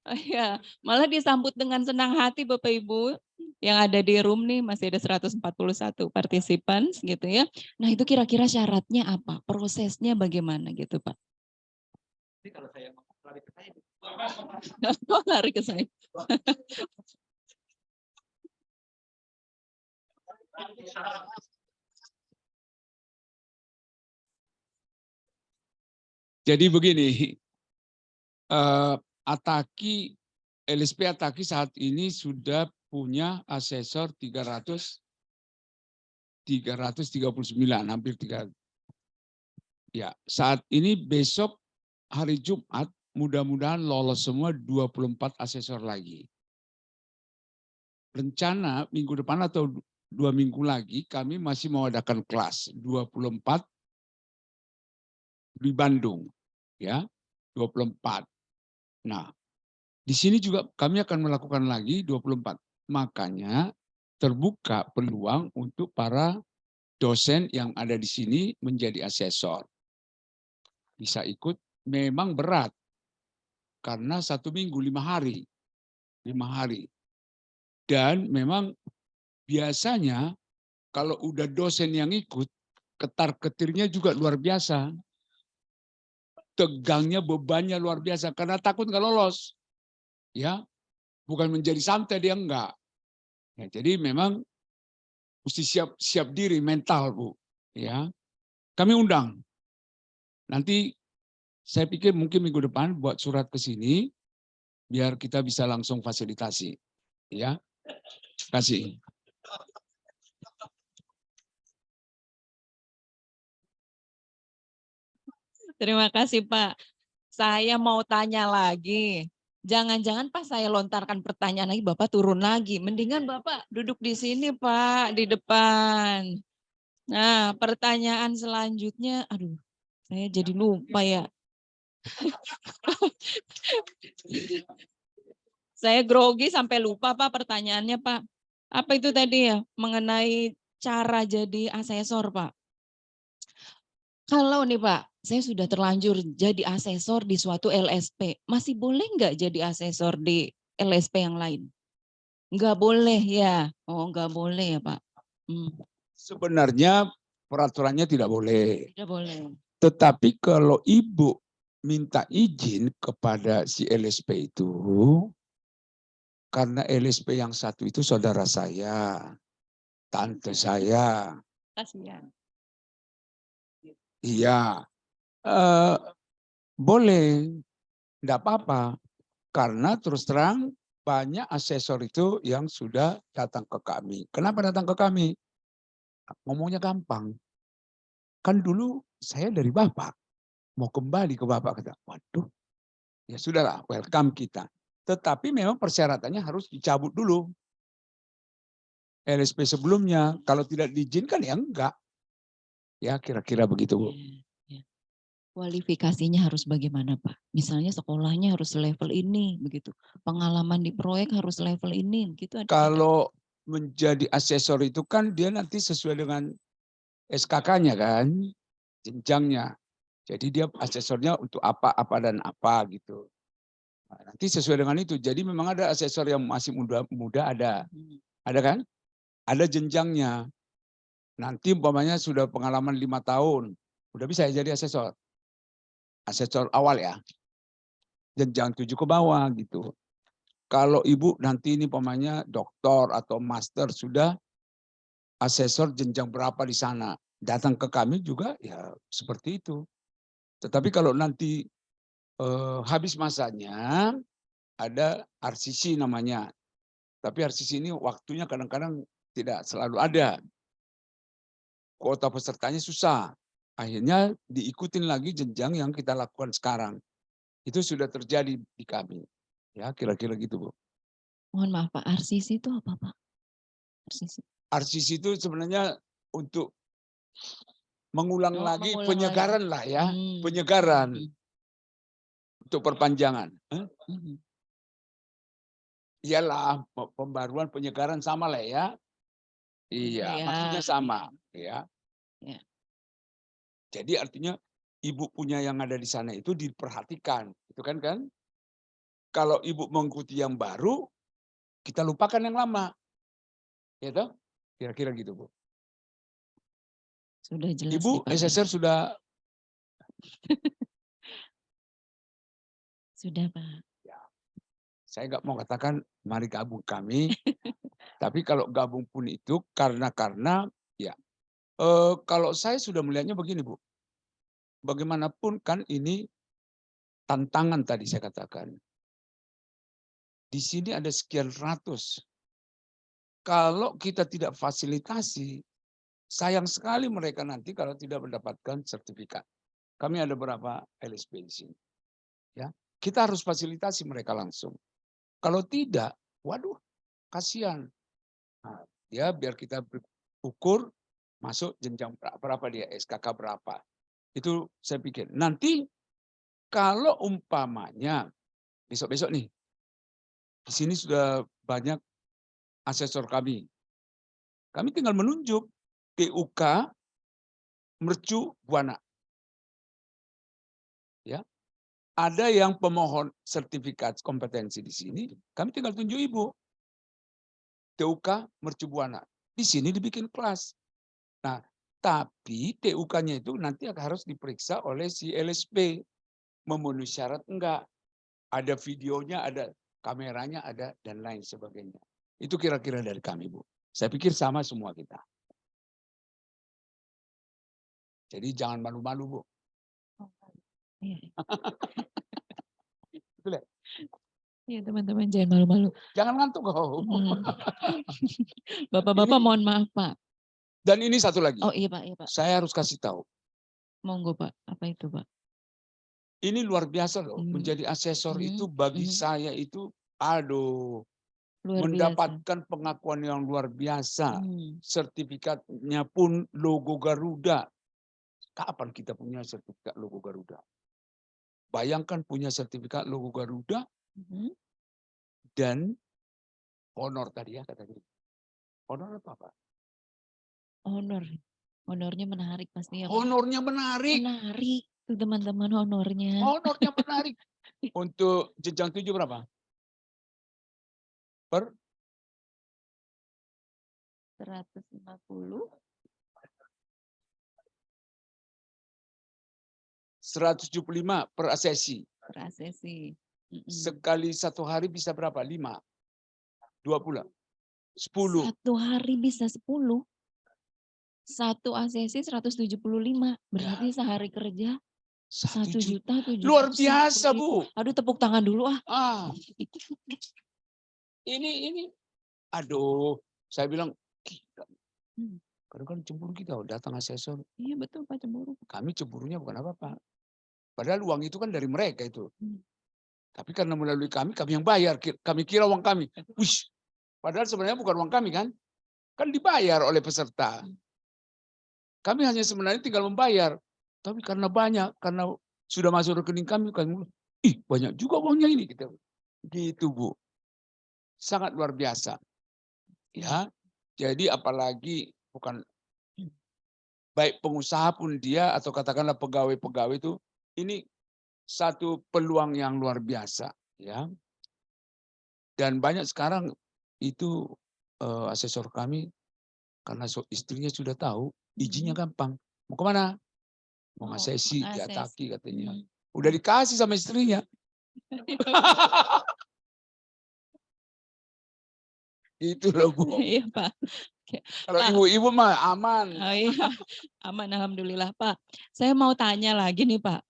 Iya, malah disambut dengan senang hati Bapak Ibu yang ada di room nih, masih ada 141 partisipan gitu ya. Nah itu kira-kira syaratnya apa? Prosesnya bagaimana gitu Pak? Jadi kalau saya ngomong lari ke saya. Oh, lari ke saya. Jadi begini, Ataki, LSP Ataki saat ini sudah punya asesor 339, hampir 300. Ya, saat ini besok hari Jumat mudah-mudahan lolos semua 24 asesor lagi. Rencana minggu depan atau 2 minggu lagi kami masih mengadakan kelas 24 di Bandung, ya 24. Nah, di sini juga kami akan melakukan lagi 24. Makanya terbuka peluang untuk para dosen yang ada di sini menjadi asesor. Bisa ikut, memang berat. Karena 1 minggu 5 hari. 5 hari. Dan memang biasanya kalau udah dosen yang ikut, ketar-ketirnya juga luar biasa. Tegangnya, bebannya luar biasa karena takut nggak lolos. Ya, bukan menjadi santai, dia enggak. Ya, jadi memang mesti siap diri mental, Bu. Ya. kami undang. Nanti saya pikir mungkin minggu depan buat surat ke sini, biar kita bisa langsung fasilitasi. Ya, kasih. Terima kasih Pak. Saya mau tanya lagi. Jangan-jangan pas saya lontarkan pertanyaan lagi, Bapak turun lagi. Mendingan Bapak duduk di sini Pak, di depan. Nah, pertanyaan selanjutnya, aduh, saya jadi lupa ya. Saya grogi sampai lupa Pak pertanyaannya Pak. Apa itu tadi ya? Mengenai cara jadi asesor Pak. Kalau nih Pak, saya sudah terlanjur jadi asesor di suatu LSP, masih boleh nggak jadi asesor di LSP yang lain? Nggak boleh ya? Oh nggak boleh ya Pak? Sebenarnya peraturannya tidak boleh. Tidak boleh. Tetapi kalau Ibu minta izin kepada si LSP itu, karena LSP yang satu itu saudara saya, tante saya. Kasihan. Iya, boleh, enggak apa-apa. Karena terus terang banyak asesor itu yang sudah datang ke kami. Kenapa datang ke kami? Ngomongnya gampang. Kan dulu saya dari Bapak, mau kembali ke Bapak. Kata, waduh, ya sudahlah, welcome kita. Tetapi memang persyaratannya harus dicabut dulu. LSP sebelumnya, kalau tidak diizinkan ya enggak. Ya kira-kira begitu Bu. Kualifikasinya harus bagaimana Pak? Misalnya sekolahnya harus level ini, begitu. Pengalaman di proyek harus level ini, gitu. Kalau menjadi asesor itu kan dia nanti sesuai dengan SKK-nya kan, jenjangnya. Jadi dia asesornya untuk apa dan apa gitu. Nah, nanti sesuai dengan itu. Jadi memang ada asesor yang masih muda ada. Ada kan? Ada jenjangnya. Nanti umpamanya sudah pengalaman 5 tahun, udah bisa jadi asesor. Asesor awal ya. Jenjang 7 ke bawah gitu. Kalau Ibu nanti ini umpamanya doktor atau master sudah asesor jenjang berapa di sana. Datang ke kami juga ya seperti itu. Tetapi kalau nanti habis masanya ada RCC namanya. Tapi RCC ini waktunya kadang-kadang tidak selalu ada. Kuota pesertanya susah. Akhirnya diikutin lagi jenjang yang kita lakukan sekarang. Itu sudah terjadi di kami. Ya kira-kira gitu Bu. Mohon maaf Pak, RCC itu apa Pak? RCC. RCC itu sebenarnya untuk mengulang lagi penyegaran lah ya. Penyegaran. Untuk perpanjangan. Iyalah pembaruan penyegaran sama lah ya. Iya, maksudnya sama ya. Jadi artinya Ibu punya yang ada di sana itu diperhatikan, itu kan? Kalau Ibu mengikuti yang baru, kita lupakan yang lama. Ya toh? Kira-kira gitu, Bu. Sudah jelas. Ibu SSR sudah sudah Pak. Ya. Saya nggak mau katakan mari gabung kami, tapi kalau gabung pun itu karena ya kalau saya sudah melihatnya begini Bu, bagaimanapun kan ini tantangan tadi saya katakan. Di sini ada sekian ratus. Kalau kita tidak fasilitasi, sayang sekali mereka nanti kalau tidak mendapatkan sertifikat. Kami ada berapa LSP di sini. Ya, kita harus fasilitasi mereka langsung. Kalau tidak, waduh, kasihan. Nah, ya biar kita ukur masuk jenjang berapa dia, SKK berapa. Itu saya pikir. Nanti kalau umpamanya besok-besok nih, di sini sudah banyak asesor kami. Kami tinggal menunjuk TUK Mercu Buana. Ya. Ada yang pemohon sertifikat kompetensi di sini, kami tinggal tunjuk Ibu. TUK Mercu Buana. Di sini dibikin kelas. Nah, tapi TUK-nya itu nanti harus diperiksa oleh si LSP. Memenuhi syarat enggak. Ada videonya, ada kameranya, ada dan lain sebagainya. Itu kira-kira dari kami, Bu. Saya pikir sama semua kita. Jadi jangan malu-malu, Bu. Iya. Betul ya? Iya teman-teman jangan malu-malu. Jangan ngantuk kau. Bapak-bapak Ini- mohon maaf Pak. Dan ini satu lagi. Oh iya Pak, iya Pak. Saya harus kasih tahu. Monggo Pak, apa itu Pak? Ini luar biasa loh. Hmm. Menjadi asesor Hmm. itu bagi Hmm. saya itu, aduh, Luar biasa. mendapatkan pengakuan yang luar biasa. Hmm. Sertifikatnya pun logo Garuda. Kapan kita punya sertifikat logo Garuda? Bayangkan punya sertifikat logo Garuda Hmm. dan honor tadi ya katanya. Honor apa? Honor. Honornya menarik pasti ya Pak. Honornya menarik. Menarik tuh teman-teman honornya. Honornya menarik. Untuk jenjang 7 berapa? Per 150. 175 per sesi. Per ACC. Sekali satu hari bisa berapa? 5. 2 bulan. 10. Satu hari bisa 10. Satu ACC 175. Berarti sehari kerja 1 juta 700. Luar biasa, Bu. Aduh tepuk tangan dulu ah. Ini aduh, saya bilang gila. Kadang-kadang cemburu kita datang asesor. Iya betul Pak, cemburu. Kami cemburunya bukan apa-apa. Padahal uang itu kan dari mereka itu. Tapi karena melalui kami yang bayar. Kami kira uang kami. Wih, padahal sebenarnya bukan uang kami kan. Kan dibayar oleh peserta. Kami hanya sebenarnya tinggal membayar. Tapi karena banyak, karena sudah masuk rekening kami ih banyak juga uangnya ini. Gitu Bu. Sangat luar biasa. Ya, jadi apalagi bukan baik pengusaha pun dia atau katakanlah pegawai-pegawai itu, ini satu peluang yang luar biasa, ya. Dan banyak sekarang itu asesor kami karena istrinya sudah tahu, izinnya gampang. Mau kemana? Mau ngasesi di Ataki katanya. Udah dikasih sama istrinya. Itu loh Bu. Iya Pak. Kalau ibu-ibu mah aman. Oh iya, aman alhamdulillah Pak. Saya mau tanya lagi nih Pak.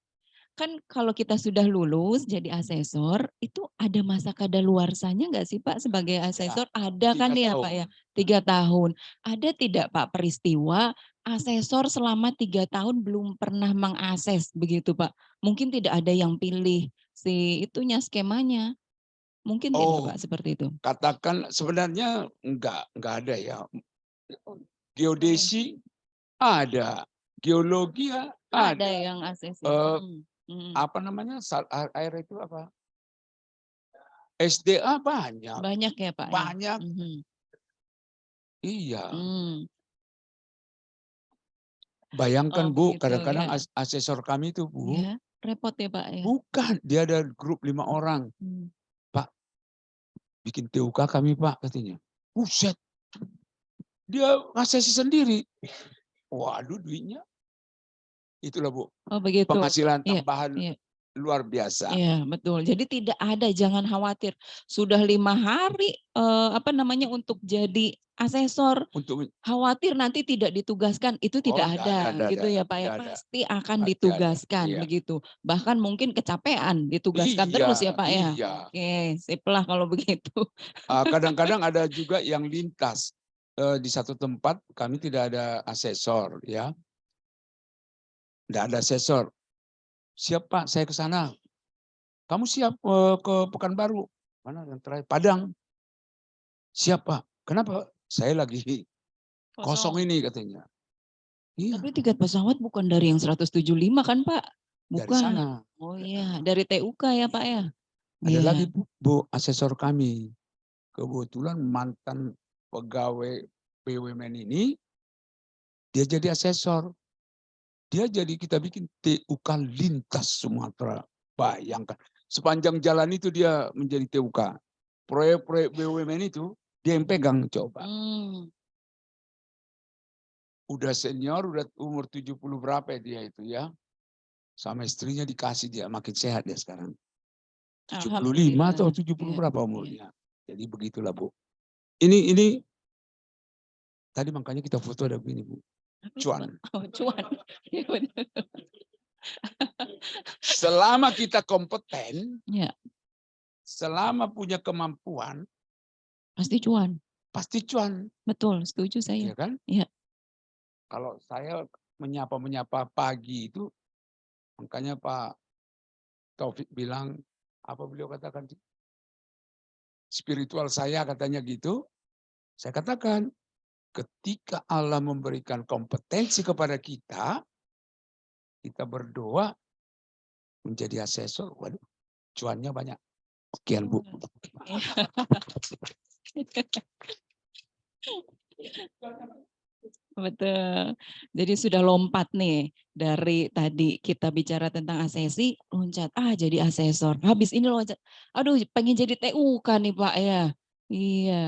Kan kalau kita sudah lulus jadi asesor, itu ada masa kadaluarsanya nggak sih Pak sebagai asesor? Ada kan ya Pak ya, 3 tahun. Ada tidak Pak peristiwa asesor selama 3 tahun belum pernah mengakses begitu Pak? Mungkin tidak ada yang pilih si itunya skemanya. Mungkin tidak Pak seperti itu? Katakan sebenarnya enggak ada ya. Geodesi ada, geologi ada. Ada yang ACC. Apa namanya? Air itu apa? SDA banyak. Banyak ya Pak? Banyak. Iya. Bayangkan Bu, kadang-kadang asesor kami itu Bu. Ya, repot ya Pak ya? Bukan, dia ada grup 5 orang. Pak, bikin TUK kami Pak katanya. Buset. Dia ngasesi sendiri. Waduh duitnya. Itulah Bu. Oh begitu. Penghasilan tambahan luar biasa. Iya betul. Jadi tidak ada, jangan khawatir. Sudah 5 hari untuk jadi asesor. Khawatir nanti tidak ditugaskan, itu tidak ada gitu ya Pak ya. Pasti akan ditugaskan begitu. Bahkan mungkin kecapean ditugaskan terus ya Pak ya. Oke, sip lah kalau begitu. Kadang-kadang ada juga yang lintas. Di satu tempat kami tidak ada asesor ya. Tidak ada asesor. Siap Pak, saya ke sana. Kamu siap ke Pekanbaru? Mana yang terakhir? Padang. Siap Pak. Kenapa? Saya lagi kosong ini katanya. Iya. Tapi tiket pesawat bukan dari yang 175 kan Pak? Bukan. Dari sana. Oh iya, dari TUK ya Pak ya? Ada lagi Bu, asesor kami. Kebetulan mantan pegawai BUMN ini, dia jadi asesor. Dia jadi kita bikin TUK lintas Sumatera. Bayangkan. Sepanjang jalan itu dia menjadi TUK. Proyek-proyek BUMN itu dia yang pegang coba. Udah senior, udah umur 70 berapa dia itu ya. Sama istrinya dikasih dia, makin sehat dia sekarang. 75 atau 70 berapa umurnya. Jadi begitulah Bu. Ini tadi makanya kita foto ada begini Bu. Cuan. Oh, cuan. Iya, betul. Selama kita kompeten, Ya, selama punya kemampuan, pasti cuan. pasti cuan, Betul, setuju saya. ya kan? Iya. Kalau saya menyapa pagi itu, makanya Pak Taufik bilang, apa beliau katakan? Spiritual saya katanya gitu. Saya katakan, ketika Allah memberikan kompetensi kepada kita, kita berdoa menjadi asesor, waduh, cuannya banyak. Sekian Bu. Betul. Jadi sudah lompat nih dari tadi kita bicara tentang asesi, loncat jadi asesor. Habis ini loncat, aduh pengen jadi TUK nih Pak ya. Iya.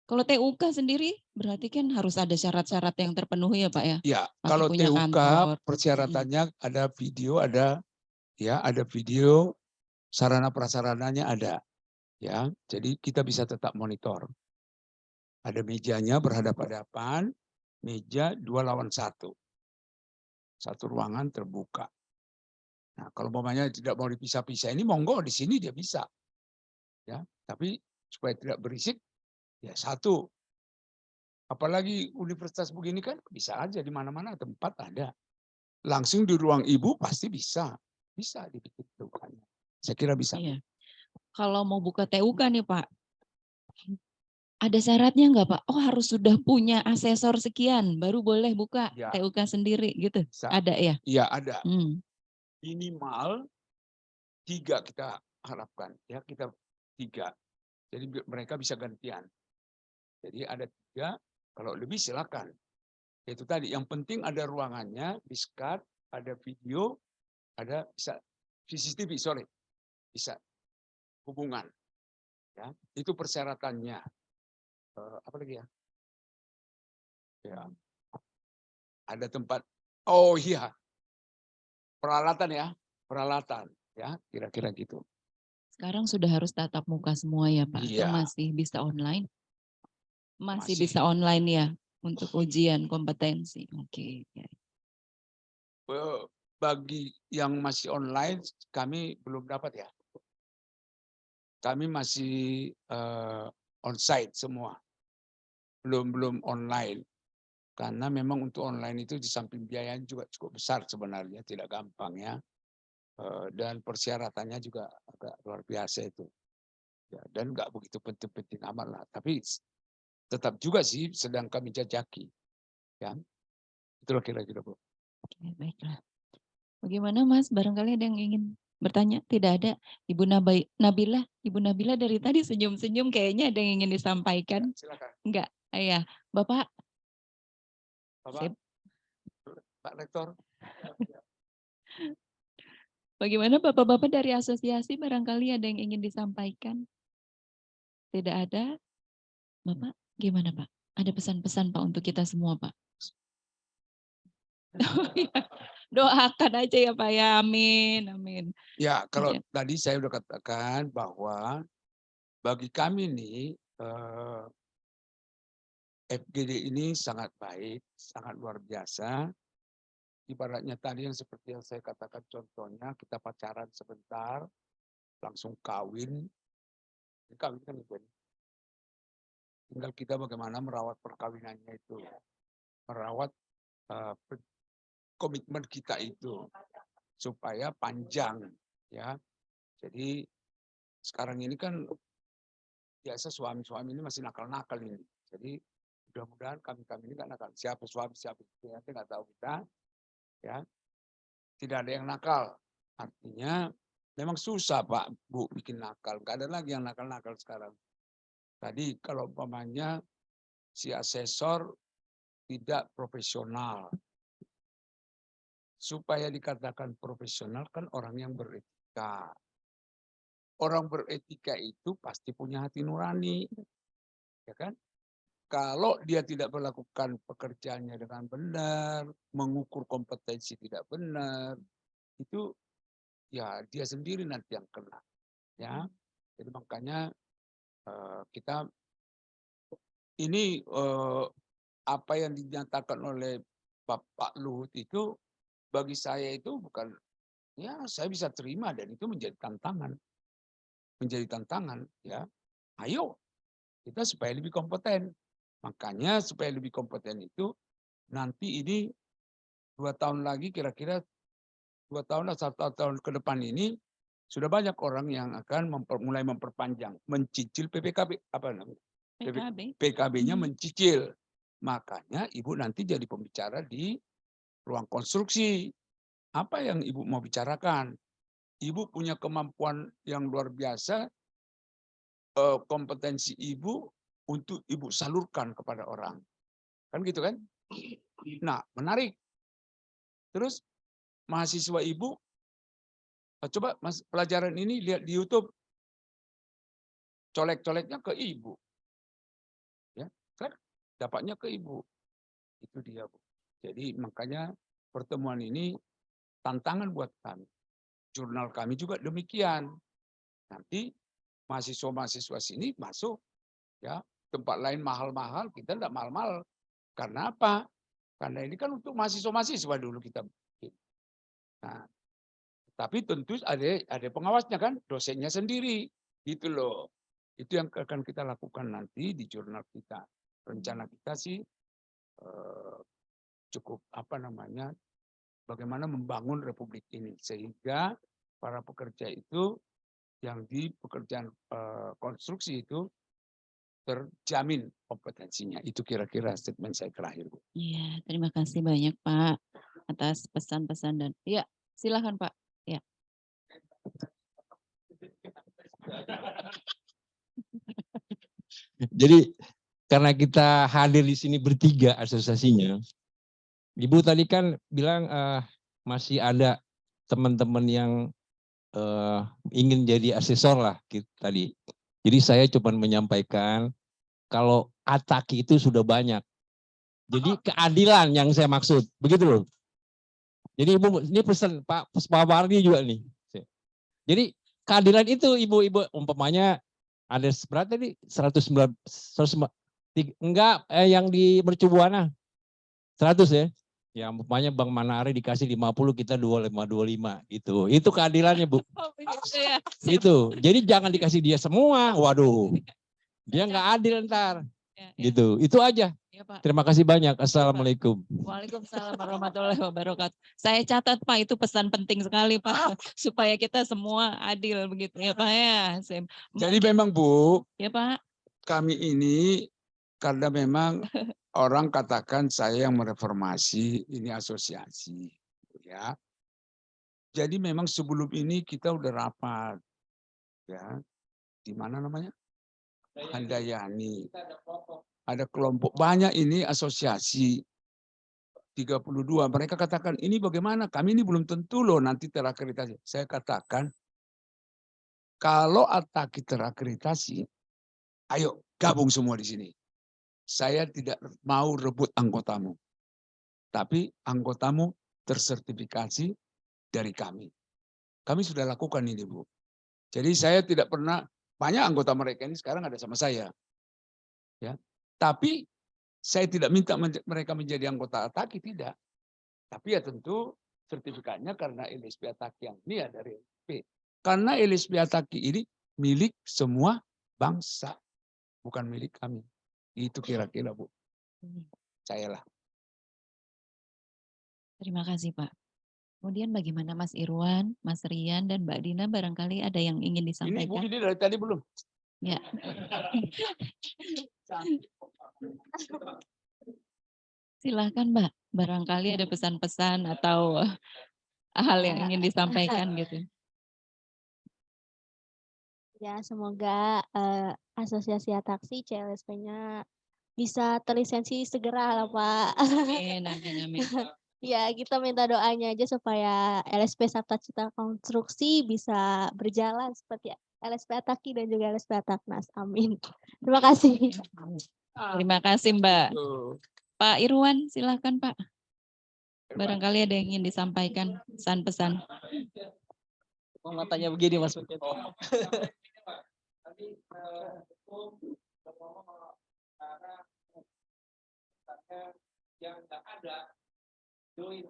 Kalau TUK sendiri berarti kan harus ada syarat-syarat yang terpenuhi ya Pak ya. Ya, Pasti kalau punya TUK kantor. persyaratannya ada video, ada video, sarana prasarananya ada. Ya, jadi kita bisa tetap monitor. Ada mejanya berhadapan-hadapan, meja 2 lawan 1. Satu ruangan terbuka. Nah, kalau umpamanya tidak mau dipisah-pisah ini monggo di sini dia bisa. Ya, tapi supaya tidak berisik ya satu. Apalagi universitas begini kan bisa aja di mana-mana tempat ada. Langsung di ruang ibu pasti bisa. Bisa dibikin TUK-nya. Saya kira bisa. Iya. Kalau mau buka TUK nih Pak, ada syaratnya nggak Pak? Oh harus sudah punya asesor sekian baru boleh buka Ya. TUK sendiri gitu. Bisa. Ada ya? Iya ada. Hmm. Minimal 3 kita harapkan. Ya kita 3. Jadi mereka bisa gantian. Jadi ada 3. Kalau lebih silakan. Itu tadi. Yang penting ada ruangannya, diskat, ada video, ada bisa CCTV, sorry, bisa hubungan. Ya, itu persyaratannya. Apa lagi ya? Ya, ada tempat. Oh iya, peralatan ya, peralatan ya, kira-kira gitu. Sekarang sudah harus tatap muka semua ya Pak? Atau Iya. masih bisa online? Masih Masih. bisa online ya untuk ujian kompetensi. Oke. Bagi yang masih online, kami belum dapat ya. Kami masih onsite semua, belum online. Karena memang untuk online itu di samping biayanya juga cukup besar sebenarnya, tidak gampang ya. Dan persyaratannya juga agak luar biasa itu. Ya, dan nggak begitu penting-penting amat lah. Tapi tetap juga sih sedang kami jajaki. Ya, itulah kira-kira Bu. Oke, baiklah. Bagaimana Mas? Barangkali ada yang ingin bertanya? Tidak ada. Ibu Nabila dari tadi senyum-senyum kayaknya ada yang ingin disampaikan. Silakan. Enggak. Iya. Bapak. Bapak, Pak Rektor. Bagaimana Bapak-Bapak dari asosiasi barangkali ada yang ingin disampaikan? Tidak ada? Bapak, gimana Pak? Ada pesan-pesan Pak untuk kita semua Pak? Doakan aja ya Pak ya, amin, amin. Ya, kalau Ya. tadi saya sudah katakan bahwa bagi kami nih FGD ini sangat baik, sangat luar biasa. Ibaratnya tadi yang seperti yang saya katakan contohnya, kita pacaran sebentar, langsung kawin. Kawin kan itu. Tinggal kita bagaimana merawat perkawinannya itu. Merawat komitmen kita itu. Supaya panjang. Ya. Jadi sekarang ini kan biasa suami-suami ini masih nakal-nakal ini. Jadi mudah-mudahan kami-kami ini nggak nakal. Siapa suami, siapa istri, nanti nggak tahu kita. Ya, tidak ada yang nakal. Artinya memang susah Pak, Bu, bikin nakal. Nggak ada lagi yang nakal-nakal sekarang. Tadi kalau umpamanya si asesor tidak profesional. Supaya dikatakan profesional kan orang yang beretika. Orang beretika itu pasti punya hati nurani. Ya kan? Kalau dia tidak melakukan pekerjaannya dengan benar, mengukur kompetensi tidak benar, itu ya dia sendiri nanti yang kena. Ya, jadi makanya kita ini apa yang dinyatakan oleh Bapak Luhut itu bagi saya itu bukan, ya saya bisa terima dan itu menjadi tantangan. Menjadi tantangan ya. Ayo kita supaya lebih kompeten. Makanya supaya lebih kompeten itu nanti ini 2 tahun lagi kira-kira 2 tahun atau 1 tahun ke depan ini sudah banyak orang yang akan mulai memperpanjang, mencicil PPKB apa namanya? PKB-nya mencicil. Makanya Ibu nanti jadi pembicara di ruang konstruksi. Apa yang Ibu mau bicarakan? Ibu punya kemampuan yang luar biasa, kompetensi Ibu untuk Ibu salurkan kepada orang. Kan gitu kan? Nah, menarik. Terus mahasiswa Ibu, coba Mas, pelajaran ini lihat di YouTube. Colek-coleknya ke Ibu. Ya, kan dapatnya ke Ibu. Itu dia, Bu. Jadi makanya pertemuan ini tantangan buat kami. Jurnal kami juga demikian. Nanti mahasiswa-mahasiswa sini masuk, ya tempat lain mahal-mahal, kita tidak mahal-mahal. Karena apa? Karena ini kan untuk mahasiswa-mahasiswa dulu kita. Nah, tapi tentu ada pengawasnya kan, dosennya sendiri, gitu loh. Itu yang akan kita lakukan nanti di jurnal kita. Rencana kita sih cukup bagaimana membangun republik ini sehingga para pekerja itu yang di pekerjaan konstruksi itu terjamin kompetensinya. Itu kira-kira statement saya terakhir, Bu. Iya, terima kasih banyak Pak atas pesan-pesan dan ya silakan Pak. Ya. Jadi karena kita hadir di sini bertiga asosiasinya, Ibu tadi kan bilang masih ada teman-teman yang ingin jadi asesor lah tadi. Jadi saya cuma menyampaikan kalau Ataki itu sudah banyak. Jadi keadilan yang saya maksud, begitu loh. Jadi Ibu, ini pesan Pak Wardi juga nih. Jadi keadilan itu Ibu-ibu, umpamanya ada berapa tadi 109, enggak yang di Mercubuana 100 ya. Ya umpamanya Bang Manari dikasih 50, kita 25 gitu. Itu keadilannya, Bu. Oh, ya. Itu. Jadi jangan dikasih dia semua. Waduh. Dia nggak adil ntar. Ya. Gitu. Itu aja. Ya, Pak. Terima kasih banyak. Assalamualaikum. Waalaikumsalam warahmatullahi wabarakatuh. Saya catat Pak, itu pesan penting sekali Pak, supaya kita semua adil begitu ya Pak ya. Jadi memang Bu, ya Pak. Kami ini karena memang orang katakan saya yang mereformasi ini asosiasi, ya. Jadi memang sebelum ini kita udah rapat, ya. Di mana namanya? Handayani. Ada kelompok banyak ini asosiasi 32. Mereka katakan ini bagaimana? Kami ini belum tentu loh nanti terakreditasi. Saya katakan kalau Ataki terakreditasi, ayo gabung semua di sini. Saya tidak mau rebut anggotamu. Tapi anggotamu tersertifikasi dari kami. Kami sudah lakukan ini, Bu. Jadi saya tidak pernah, banyak anggota mereka ini sekarang ada sama saya. Ya. Tapi saya tidak minta mereka menjadi anggota Ataki, tidak. Tapi ya tentu sertifikatnya karena LSP Ataki yang ini ya dari LSP. Karena LSP Ataki ini milik semua bangsa, bukan milik kami. Itu kira-kira, Bu. Saya lah. Terima kasih Pak. Kemudian bagaimana Mas Irwan, Mas Rian, dan Mbak Dina barangkali ada yang ingin Ini Bu disampaikan? ini dari tadi belum? Ya. Silahkan Mbak, barangkali ada pesan-pesan atau hal yang ingin disampaikan gitu. Ya, semoga asosiasi Ataksi CLSP-nya bisa terlisensi segera lah Pak. Amin, amin, amin. Ya, kita minta doanya aja supaya LSP Sabta Cita Konstruksi bisa berjalan seperti LSP Ataki dan juga LSP Ataknas. Amin. Terima kasih. Terima kasih Mbak. Pak Irwan, silahkan Pak. Barangkali ada yang ingin disampaikan pesan-pesan. Oh, matanya begini Mas. yang nggak ada join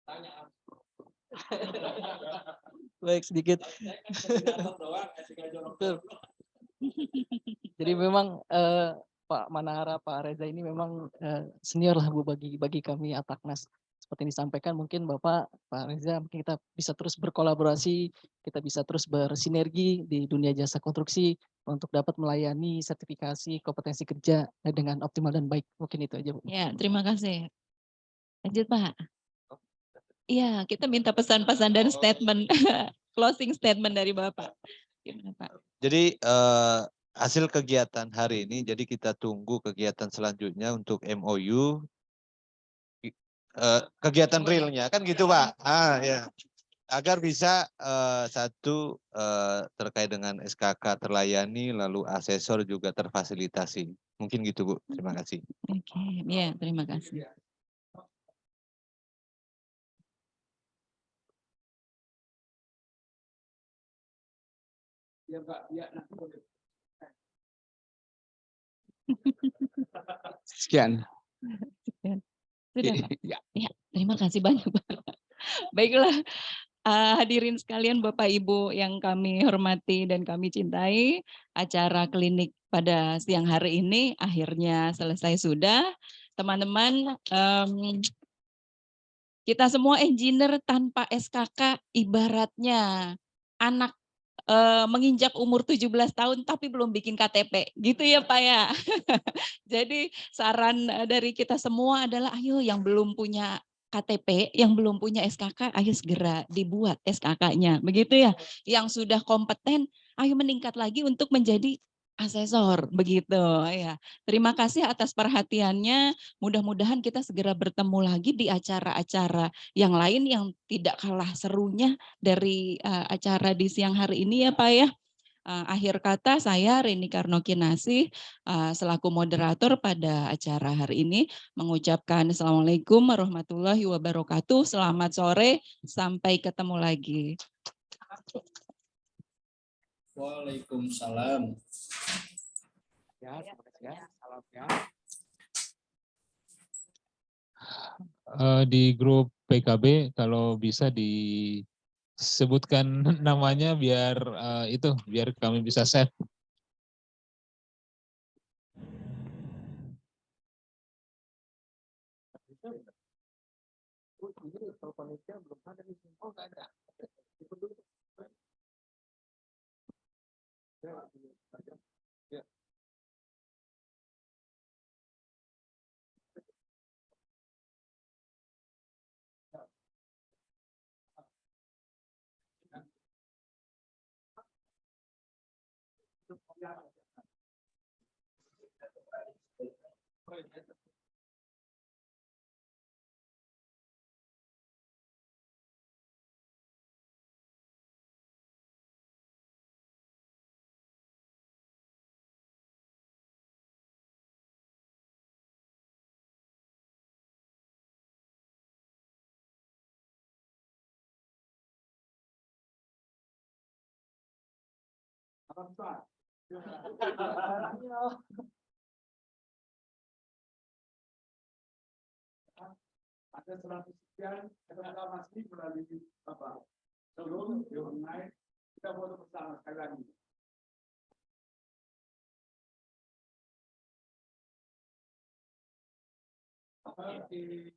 tanya. Baik, sedikit. Betul. Jadi memang Pak Manara, Pak Reza ini memang senior lah Bu bagi kami Ataknas. Seperti yang disampaikan mungkin Bapak, Pak Reza, mungkin kita bisa terus berkolaborasi, kita bisa terus bersinergi di dunia jasa konstruksi untuk dapat melayani sertifikasi kompetensi kerja dengan optimal dan baik. Mungkin itu aja Bu. Ya, terima kasih. Lanjut Pak. Iya, kita minta pesan-pesan dan statement, closing statement dari Bapak. Gimana Pak? Jadi hasil kegiatan hari ini, jadi kita tunggu kegiatan selanjutnya untuk MOU, kegiatan realnya kan gitu Pak. Ya. Agar bisa satu terkait dengan SKK terlayani, lalu asesor juga terfasilitasi. Mungkin gitu Bu. Terima kasih. Oke, ya terima kasih. Ya Pak, ya nanti boleh. Sekian. Sudah Pak. Ya. Ya, terima kasih banyak Pak. Baiklah, hadirin sekalian Bapak Ibu yang kami hormati dan kami cintai, acara klinik pada siang hari ini akhirnya selesai sudah. Teman-teman, kita semua engineer tanpa SKK ibaratnya anak menginjak umur 17 tahun tapi belum bikin KTP. Gitu ya Pak ya. Jadi saran dari kita semua adalah ayo yang belum punya KTP, yang belum punya SKK, ayo segera dibuat SKK-nya. Begitu ya. Yang sudah kompeten, ayo meningkat lagi untuk menjadi asesor. Begitu ya. Terima kasih atas perhatiannya. Mudah-mudahan kita segera bertemu lagi di acara-acara yang lain yang tidak kalah serunya dari acara di siang hari ini ya Pak ya. Akhir kata saya Rini Karno Kinasih selaku moderator pada acara hari ini mengucapkan Assalamualaikum warahmatullahi wabarakatuh. Selamat sore, sampai ketemu lagi. Waalaikumsalam. Ya, terima kasih ya. Salamnya. Di grup PKB kalau bisa disebutkan namanya biar biar kami bisa save. Oh, nggak ada. Ada 100 sekian, kita masih melalui Bapak. Sebelum naik, kita foto bersama sekali lagi. Kasih.